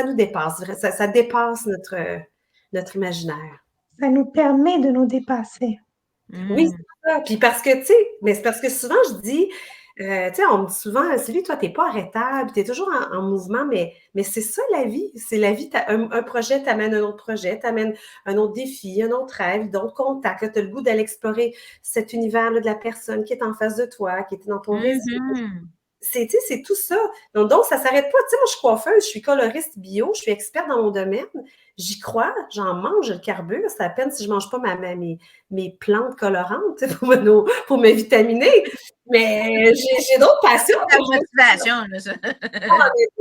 nous dépasse, ça dépasse notre imaginaire. Ça nous permet de nous dépasser. Oui, c'est ça. Puis parce que, tu sais, mais c'est parce que souvent, je dis, tu sais, on me dit souvent, Sylvie, toi, tu n'es pas arrêtable, tu es toujours en mouvement, mais c'est ça la vie. C'est la vie. Un projet t'amène un autre projet, t'amène un autre défi, un autre rêve, d'autres contacts. Tu as le goût d'aller explorer cet univers-là de la personne qui est en face de toi, qui est dans ton réseau. C'est tout ça. Donc, ça ne s'arrête pas. Tu sais, moi, je suis coiffeuse, je suis coloriste bio, je suis experte dans mon domaine. J'y crois, j'en mange, je le carbure. C'est à peine si je ne mange pas mes plantes colorantes pour me vitaminer. Mais j'ai d'autres passions. La motivation, là, ça.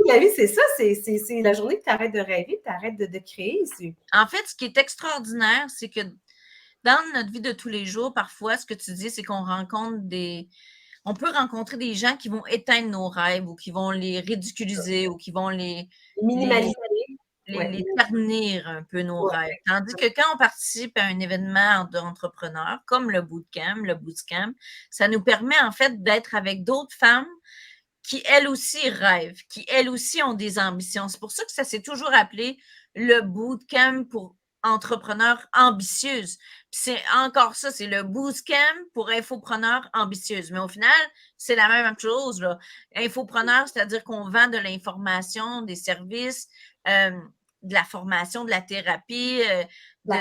La vie, c'est ça. C'est la journée que tu arrêtes de rêver, tu arrêtes de créer. En fait, ce qui est extraordinaire, c'est que dans notre vie de tous les jours, parfois, ce que tu dis, c'est qu'on on peut rencontrer des gens qui vont éteindre nos rêves ou qui vont les ridiculiser ou qui vont les minimaliser. Les ternir un peu nos rêves. Tandis que quand on participe à un événement d'entrepreneurs, comme le bootcamp, ça nous permet en fait d'être avec d'autres femmes qui, elles aussi, rêvent, qui, elles aussi, ont des ambitions. C'est pour ça que ça s'est toujours appelé le bootcamp pour entrepreneurs ambitieuses. Puis c'est encore ça, c'est le bootcamp pour infopreneurs ambitieuses. Mais au final, c'est la même chose, là. Infopreneur, c'est-à-dire qu'on vend de l'information, des services, de la formation, de la thérapie, du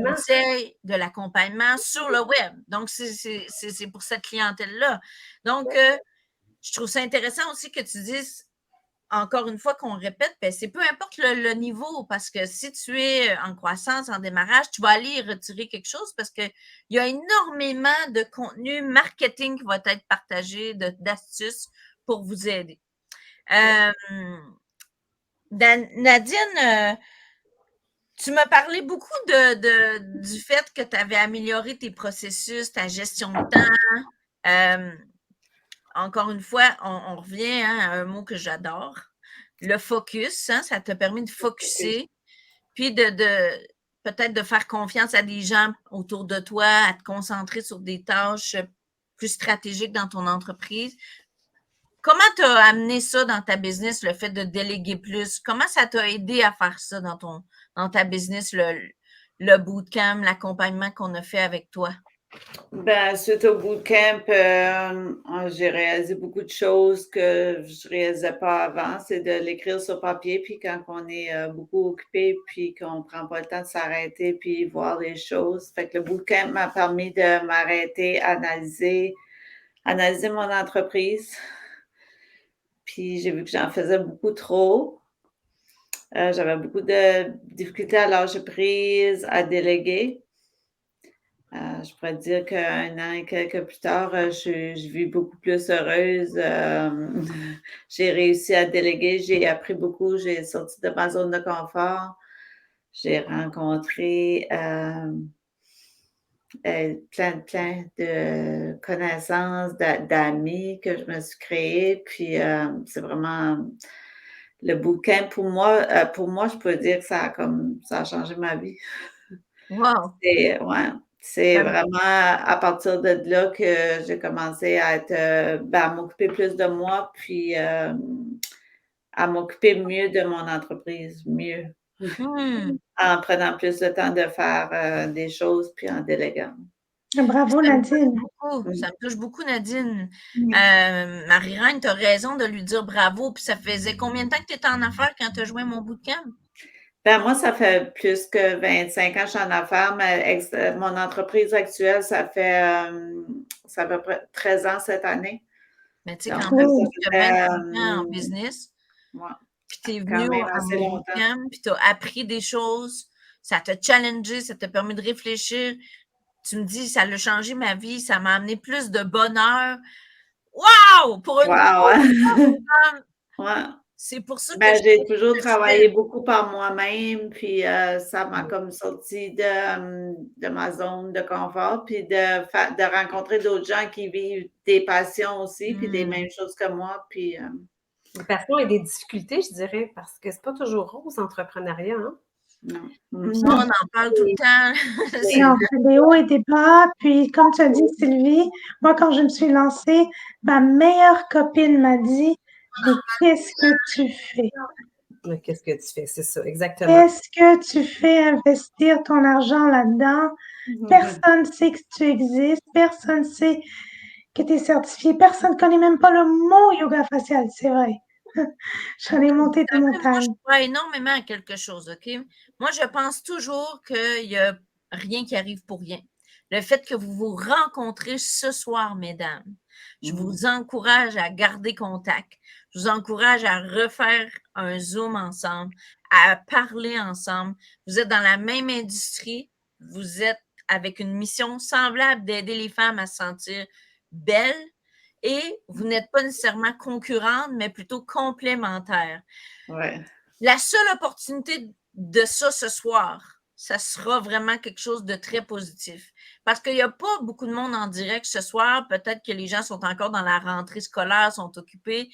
conseil, de l'accompagnement sur le web. Donc, c'est pour cette clientèle-là. Donc, je trouve ça intéressant aussi que tu dises, encore une fois qu'on répète, ben c'est peu importe le niveau, parce que si tu es en croissance, en démarrage, tu vas aller retirer quelque chose parce qu'il y a énormément de contenu marketing qui va être partagé, d'astuces pour vous aider. Nadine, tu m'as parlé beaucoup du fait que tu avais amélioré tes processus, ta gestion de temps. Encore une fois, on revient à un mot que j'adore, le focus. Ça t'a permis de focusser, puis peut-être de faire confiance à des gens autour de toi, à te concentrer sur des tâches plus stratégiques dans ton entreprise. Comment tu as amené ça dans ta business, le fait de déléguer plus? Comment ça t'a aidé à faire ça dans ta business, le bootcamp, l'accompagnement qu'on a fait avec toi? Ben, suite au bootcamp, j'ai réalisé beaucoup de choses que je ne réalisais pas avant. C'est de l'écrire sur papier, puis quand on est beaucoup occupé, puis qu'on ne prend pas le temps de s'arrêter, puis voir les choses. Fait que le bootcamp m'a permis de m'arrêter, analyser mon entreprise. Puis j'ai vu que j'en faisais beaucoup trop. J'avais beaucoup de difficultés à lâcher prise, à déléguer. Je pourrais dire qu'un an et quelques plus tard, je vis beaucoup plus heureuse. J'ai réussi à déléguer, j'ai appris beaucoup, j'ai sorti de ma zone de confort. J'ai rencontré plein de connaissances, d'amis que je me suis créés. Puis c'est vraiment le bootcamp pour moi, je peux dire que ça a changé ma vie. Wow! C'est vraiment à partir de là que j'ai commencé à m'occuper plus de moi, puis à m'occuper mieux de mon entreprise, mieux. En prenant plus de temps de faire des choses, puis en déléguant. Bravo, Nadine. Ça me touche beaucoup, Nadine. Marie-Reine, tu as raison de lui dire bravo. Puis ça faisait combien de temps que tu étais en affaires quand tu as joint mon bootcamp? Ben, moi, ça fait plus que 25 ans que je suis en affaires, mais mon entreprise actuelle, ça fait à peu près 13 ans cette année. Mais tu sais, quand tu as 25 ans en business, puis tu es Quand venu même à assez mon longtemps. bootcamp, puis tu as appris des choses, ça t'a challengé, ça t'a permis de réfléchir. Tu me dis, ça l'a changé ma vie, ça m'a amené plus de bonheur. Wow! Pour une Wow! Ouais. c'est pour ça que Ben, je j'ai fais ce toujours que je travaillé fais. beaucoup par moi-même, puis ça m'a comme sorti de ma zone de confort, puis de rencontrer d'autres gens qui vivent des passions aussi, puis des mêmes choses que moi, puis Des passions et des difficultés, je dirais, parce que c'est pas toujours rose, l'entrepreneuriat, hein? non. Non, on en parle tout le temps. Non, c'est des hauts et des bas. Puis, comme tu as dit, Sylvie, moi, quand je me suis lancée, ma meilleure copine m'a dit, mais qu'est-ce que tu fais? Mais qu'est-ce que tu fais? C'est ça, exactement. Qu'est-ce que tu fais investir ton argent là-dedans? Personne ne sait que tu existes, personne ne sait que tu es certifié, personne ne connaît même pas le mot yoga facial, c'est vrai. J'en ai monté des Moi, je montagnes. crois énormément à quelque chose, OK? Moi, je pense toujours qu'il n'y a rien qui arrive pour rien. Le fait que vous vous rencontrez ce soir, mesdames, je vous encourage à garder contact. Je vous encourage à refaire un Zoom ensemble, à parler ensemble. Vous êtes dans la même industrie, vous êtes avec une mission semblable d'aider les femmes à se sentir belles et vous n'êtes pas nécessairement concurrentes, mais plutôt complémentaires. Ouais. La seule opportunité de ça ce soir, ça sera vraiment quelque chose de très positif. Parce qu'il n'y a pas beaucoup de monde en direct ce soir. Peut-être que les gens sont encore dans la rentrée scolaire, sont occupés.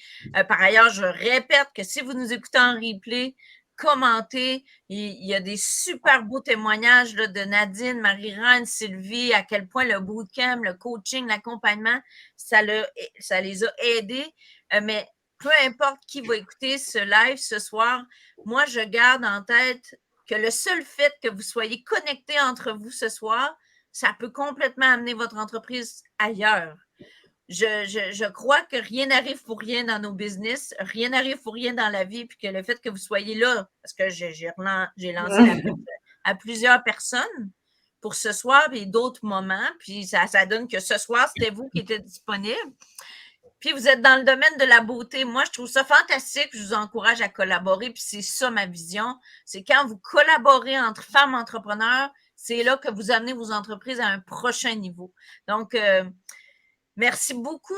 Par ailleurs, je répète que si vous nous écoutez en replay, commentez. Il y a des super beaux témoignages là, de Nadine, Marie-Reine, Sylvie, à quel point le bootcamp, le coaching, l'accompagnement, ça les a aidés. Mais peu importe qui va écouter ce live ce soir, moi, je garde en tête que le seul fait que vous soyez connectés entre vous ce soir, ça peut complètement amener votre entreprise ailleurs. Je crois que rien n'arrive pour rien dans nos business, rien n'arrive pour rien dans la vie, puis que le fait que vous soyez là, parce que j'ai lancé l'appel à plusieurs personnes pour ce soir et d'autres moments, puis ça donne que ce soir, c'était vous qui étiez disponible. Puis vous êtes dans le domaine de la beauté. Moi, je trouve ça fantastique. Je vous encourage à collaborer. Puis c'est ça ma vision. C'est quand vous collaborez entre femmes entrepreneurs, c'est là que vous amenez vos entreprises à un prochain niveau. Donc, merci beaucoup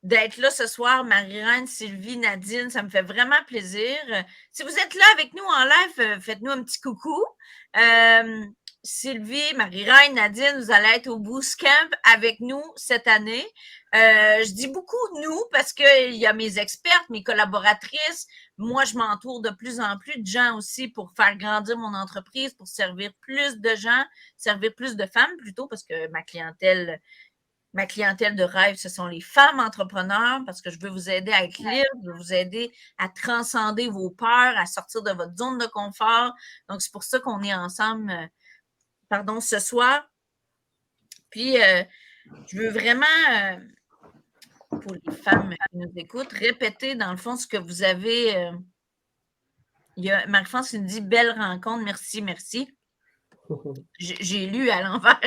d'être là ce soir, Marie-Reine, Sylvie, Nadine. Ça me fait vraiment plaisir. Si vous êtes là avec nous en live, faites-nous un petit coucou. Sylvie, Marie-Reine, Nadine, vous allez être au Boost Camp avec nous cette année. Je dis beaucoup nous parce qu'il y a mes expertes, mes collaboratrices. Moi, je m'entoure de plus en plus de gens aussi pour faire grandir mon entreprise, pour servir plus de gens, servir plus de femmes plutôt parce que ma clientèle de rêve, ce sont les femmes entrepreneurs parce que je veux vous aider à être libre, je veux vous aider à transcender vos peurs, à sortir de votre zone de confort. Donc, c'est pour ça qu'on est ensemble ce soir. Puis, je veux vraiment, pour les femmes qui nous écoutent, répéter dans le fond ce que vous avez. Il y a Marie-France qui nous dit « Belle rencontre, merci, merci ». J'ai lu à l'envers.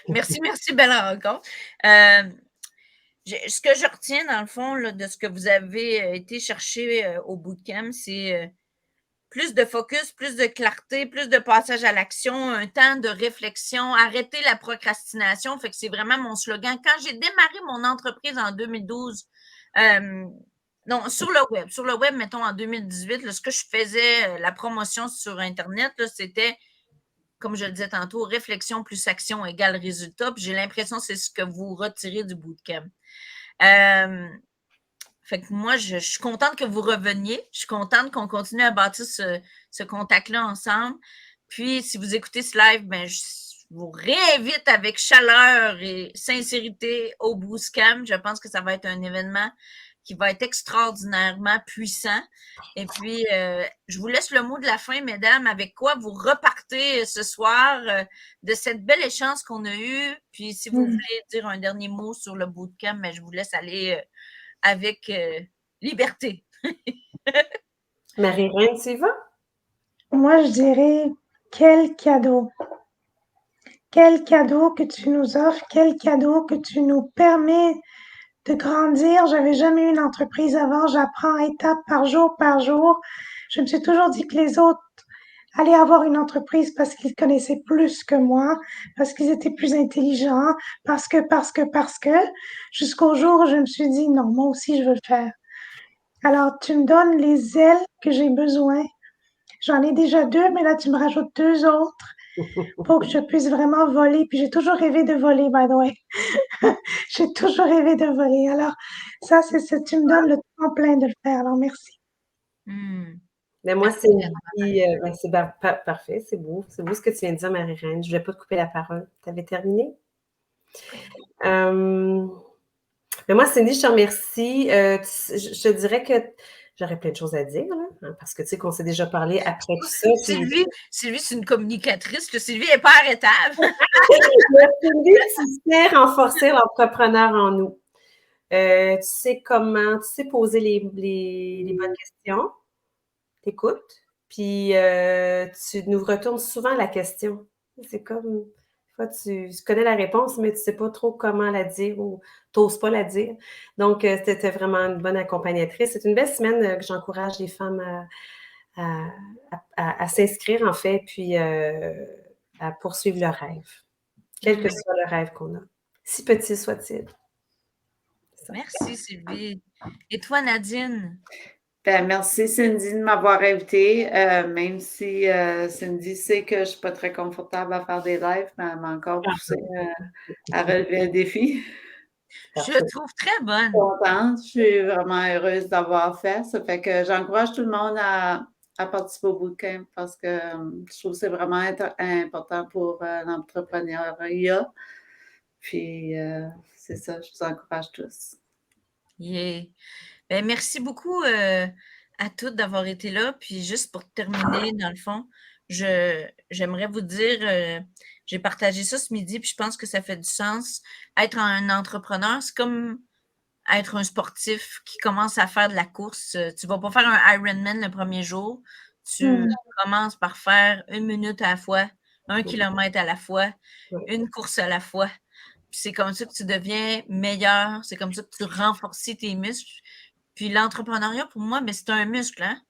Merci, belle rencontre. Ce que je retiens, dans le fond, là, de ce que vous avez été chercher au bootcamp, c'est plus de focus, plus de clarté, plus de passage à l'action, un temps de réflexion, arrêter la procrastination. Fait que c'est vraiment mon slogan. Quand j'ai démarré mon entreprise en 2012, non, sur le web, mettons en 2018, là, ce que je faisais, la promotion sur Internet, là, c'était, comme je le disais tantôt, réflexion plus action égale résultat. Puis j'ai l'impression que c'est ce que vous retirez du bootcamp. Fait que moi, je suis contente que vous reveniez. Je suis contente qu'on continue à bâtir ce contact-là ensemble. Puis, si vous écoutez ce live, ben, je vous réinvite avec chaleur et sincérité au Boost Camp. Je pense que ça va être un événement qui va être extraordinairement puissant. Et puis, je vous laisse le mot de la fin, mesdames, avec quoi vous repartez ce soir de cette belle échange qu'on a eue. Puis, si vous voulez dire un dernier mot sur le bootcamp, mais je vous laisse aller avec liberté. Marie-Reine, tu y vas? Moi, je dirais, quel cadeau. Quel cadeau que tu nous offres, quel cadeau que tu nous permets de grandir. J'avais jamais eu une entreprise avant. J'apprends étape par jour par jour. Je me suis toujours dit que les autres allaient avoir une entreprise parce qu'ils connaissaient plus que moi, parce qu'ils étaient plus intelligents, parce que, jusqu'au jour où je me suis dit, non, moi aussi, je veux le faire. Alors, tu me donnes les ailes que j'ai besoin. J'en ai déjà 2, mais là, tu me rajoutes 2 autres pour que je puisse vraiment voler. Puis j'ai toujours rêvé de voler, by the way. J'ai toujours rêvé de voler. Alors, ça, tu me donnes le temps plein de le faire. Alors, merci. Mais moi, c'est parfait, c'est beau ce que tu viens de dire, Marie-Reine. Je ne voulais pas te couper la parole. Tu avais terminé? Mais moi, Cindy, je te remercie. Je te dirais que j'aurais plein de choses à dire, là, parce que tu sais qu'on s'est déjà parlé après tout ça. Sylvie, c'est une communicatrice. Que Sylvie n'est pas arrêtable. Sylvie, tu sais renforcer l'entrepreneur en nous. Tu sais poser les bonnes questions. T'écoutes, puis tu nous retournes souvent la question. C'est comme, des fois, tu connais la réponse, mais tu ne sais pas trop comment la dire ou tu n'oses pas la dire. Donc, c'était vraiment une bonne accompagnatrice. C'est une belle semaine que j'encourage les femmes à s'inscrire, en fait, puis à poursuivre leur rêve, quel que soit le rêve qu'on a, si petit soit-il. Merci, Sylvie. Et toi, Nadine? Merci, Cindy, de m'avoir invitée, même si Cindy sait que je ne suis pas très confortable à faire des lives, mais elle m'a encore poussé à relever le défi. Je le trouve très bonne. Contente, je suis vraiment heureuse d'avoir fait. Ça fait que j'encourage tout le monde à participer au bootcamp parce que je trouve que c'est vraiment important pour l'entrepreneuriat. Puis, c'est ça, je vous encourage tous. Yeah. Ben, merci beaucoup à toutes d'avoir été là. Puis juste pour terminer, dans le fond, j'aimerais vous dire, j'ai partagé ça ce midi, puis je pense que ça fait du sens. Être un entrepreneur, c'est comme être un sportif qui commence à faire de la course. Tu ne vas pas faire un Ironman le premier jour. Tu commences par faire 1 minute à la fois, 1 kilomètre à la fois, une course à la fois. Puis c'est comme ça que tu deviens meilleur. C'est comme ça que tu renforces tes muscles. Puis l'entrepreneuriat, pour moi, mais c'est un muscle. Hein?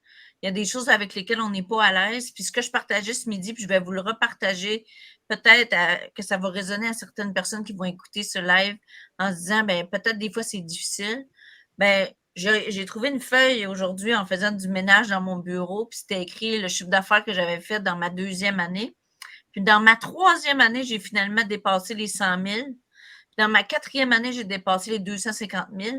Il y a des choses avec lesquelles on n'est pas à l'aise. Puis ce que je partageais ce midi, puis je vais vous le repartager, peut-être que ça va résonner à certaines personnes qui vont écouter ce live en se disant, ben peut-être des fois c'est difficile. Ben j'ai trouvé une feuille aujourd'hui en faisant du ménage dans mon bureau, puis c'était écrit le chiffre d'affaires que j'avais fait dans ma 2e année. Puis dans ma 3e année, j'ai finalement dépassé les 100 000. Dans ma 4e année, j'ai dépassé les 250 000.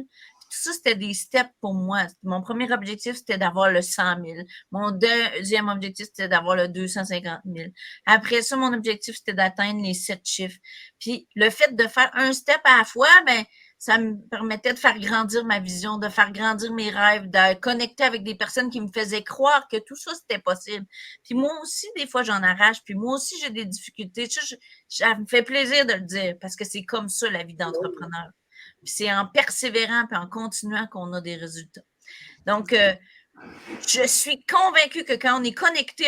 Tout ça, c'était des steps pour moi. Mon premier objectif, c'était d'avoir le 100 000. Mon deuxième objectif, c'était d'avoir le 250 000. Après ça, mon objectif, c'était d'atteindre les 7 chiffres. Puis, le fait de faire un step à la fois, ben, ça me permettait de faire grandir ma vision, de faire grandir mes rêves, de connecter avec des personnes qui me faisaient croire que tout ça, c'était possible. Puis moi aussi, des fois, j'en arrache. Puis moi aussi, j'ai des difficultés. Ça me fait plaisir de le dire parce que c'est comme ça, la vie d'entrepreneur. Puis c'est en persévérant puis en continuant qu'on a des résultats. Donc, je suis convaincue que quand on est connecté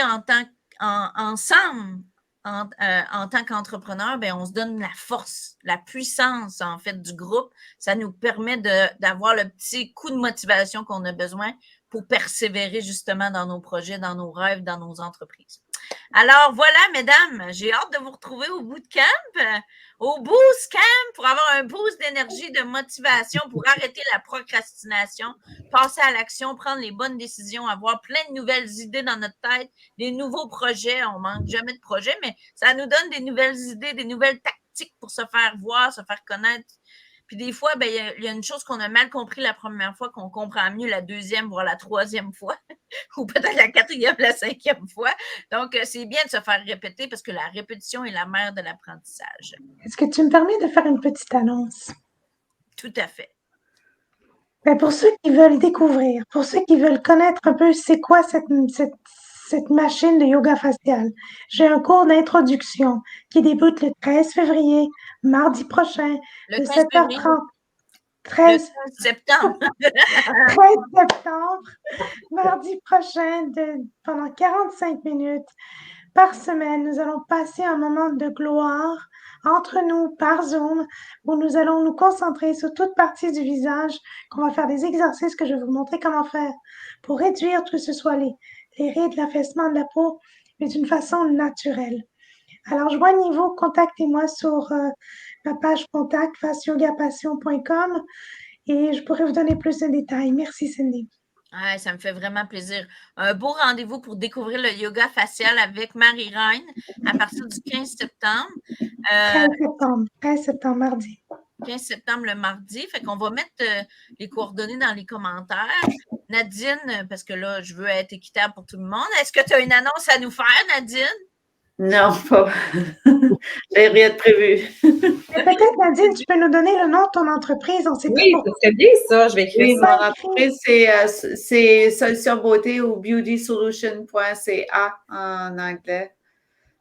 ensemble, en tant qu'entrepreneur, ben, on se donne la force, la puissance, en fait, du groupe. Ça nous permet d'avoir le petit coup de motivation qu'on a besoin pour persévérer justement dans nos projets, dans nos rêves, dans nos entreprises. Alors voilà, mesdames, j'ai hâte de vous retrouver au bootcamp, au boost camp, pour avoir un boost d'énergie, de motivation, pour arrêter la procrastination, passer à l'action, prendre les bonnes décisions, avoir plein de nouvelles idées dans notre tête, des nouveaux projets. On manque jamais de projets, mais ça nous donne des nouvelles idées, des nouvelles tactiques pour se faire voir, se faire connaître. Puis des fois, ben, il y a une chose qu'on a mal compris la première fois, qu'on comprend mieux la 2e, voire la 3e fois, ou peut-être la 4e, la 5e fois. Donc, c'est bien de se faire répéter parce que la répétition est la mère de l'apprentissage. Est-ce que tu me permets de faire une petite annonce? Tout à fait. Ben, pour ceux qui veulent découvrir, pour ceux qui veulent connaître un peu c'est quoi cette machine de yoga facial, j'ai un cours d'introduction qui débute le 13 février, mardi prochain, de 7h30. 13 septembre. 13 septembre, mardi prochain, pendant 45 minutes par semaine, nous allons passer un moment de gloire entre nous par Zoom, où nous allons nous concentrer sur toute partie du visage, qu'on va faire des exercices que je vais vous montrer comment faire pour réduire que ce soit les rides, l'affaissement de la peau, mais d'une façon naturelle. Alors, joignez-vous, contactez-moi sur ma page contact faceyogapassion.com et je pourrai vous donner plus de détails. Merci, Cindy. Ouais, ça me fait vraiment plaisir. Un beau rendez-vous pour découvrir le yoga facial avec Marie-Reine à partir du 15 septembre. 13 septembre, mardi. 15 septembre, le mardi. Fait qu'on va mettre les coordonnées dans les commentaires. Nadine, parce que là, je veux être équitable pour tout le monde. Est-ce que tu as une annonce à nous faire, Nadine? Non, pas. J'ai rien de prévu. Peut-être, Nadine, tu peux nous donner le nom de ton entreprise. On sait Oui, pas. c'est bien ça. Je vais écrire Oui, ça. mon entreprise, c'est Solution Beauté ou beautysolution.ca en anglais.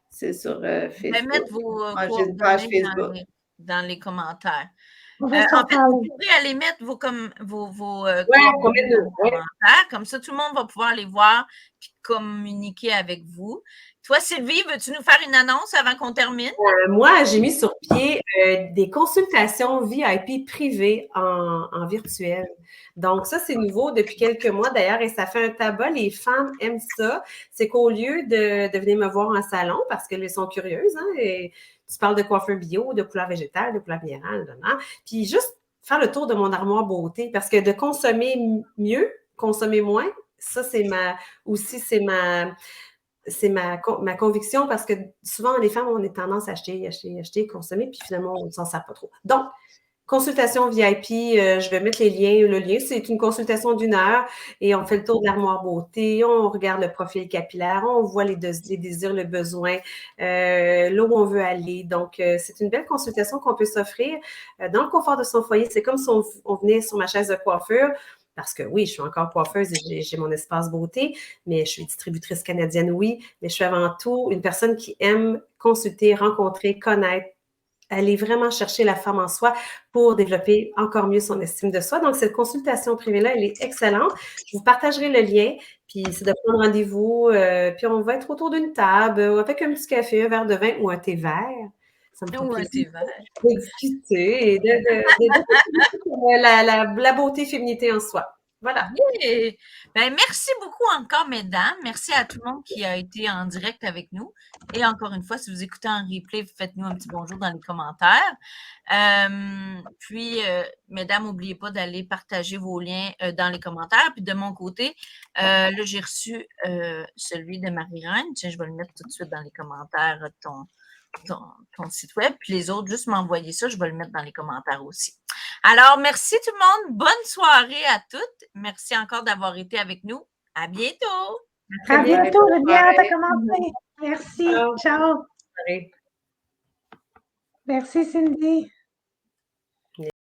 C'est sur Facebook. Je vais mettre vos J'ai une page coordonnées Facebook. dans les commentaires. On va En fait, vous pourrez aller mettre vos coordonnées dans les commentaires. Comme ça, tout le monde va pouvoir les voir et communiquer avec vous. Toi, Sylvie, veux-tu nous faire une annonce avant qu'on termine? Moi, j'ai mis sur pied des consultations VIP privées en virtuel. Donc, ça, c'est nouveau depuis quelques mois d'ailleurs et ça fait un tabac. Les femmes aiment ça. C'est qu'au lieu de venir me voir en salon parce qu'elles sont curieuses, hein, et tu parles de coiffeur bio, de couleur végétale, de couleur minérale, puis juste faire le tour de mon armoire beauté parce que de consommer mieux, consommer moins, ça, c'est ma conviction parce que souvent, les femmes, on a tendance à acheter, consommer, puis finalement, on ne s'en sert pas trop. Donc, consultation VIP, je vais mettre les liens. Le lien, c'est une consultation d'1 heure et on fait le tour de l'armoire beauté, on regarde le profil capillaire, on voit les désirs, le besoin, là où on veut aller. Donc, c'est une belle consultation qu'on peut s'offrir dans le confort de son foyer. C'est comme si on venait sur ma chaise de coiffure. Parce que oui, je suis encore coiffeuse et j'ai mon espace beauté, mais je suis distributrice canadienne, oui, mais je suis avant tout une personne qui aime consulter, rencontrer, connaître, aller vraiment chercher la femme en soi pour développer encore mieux son estime de soi. Donc, cette consultation privée-là, elle est excellente. Je vous partagerai le lien, puis c'est de prendre rendez-vous, puis on va être autour d'une table avec un petit café, un verre de vin ou un thé vert. Ça me fait plaisir de discuter et la beauté féminité en soi. Voilà. Yeah. Ben, merci beaucoup encore, mesdames. Merci à tout le monde qui a été en direct avec nous. Et encore une fois, si vous écoutez en replay, faites-nous un petit bonjour dans les commentaires. Mesdames, n'oubliez pas d'aller partager vos liens dans les commentaires. Puis de mon côté, là, j'ai reçu celui de Marie-Reine. Tiens, je vais le mettre tout de suite dans les commentaires, ton site web. Puis les autres, juste m'envoyer ça. Je vais le mettre dans les commentaires aussi. Alors, merci tout le monde. Bonne soirée à toutes. Merci encore d'avoir été avec nous. À bientôt. À bientôt. J'ai bien hâte à commencer. Merci. Ciao. Bye. Merci, Cindy.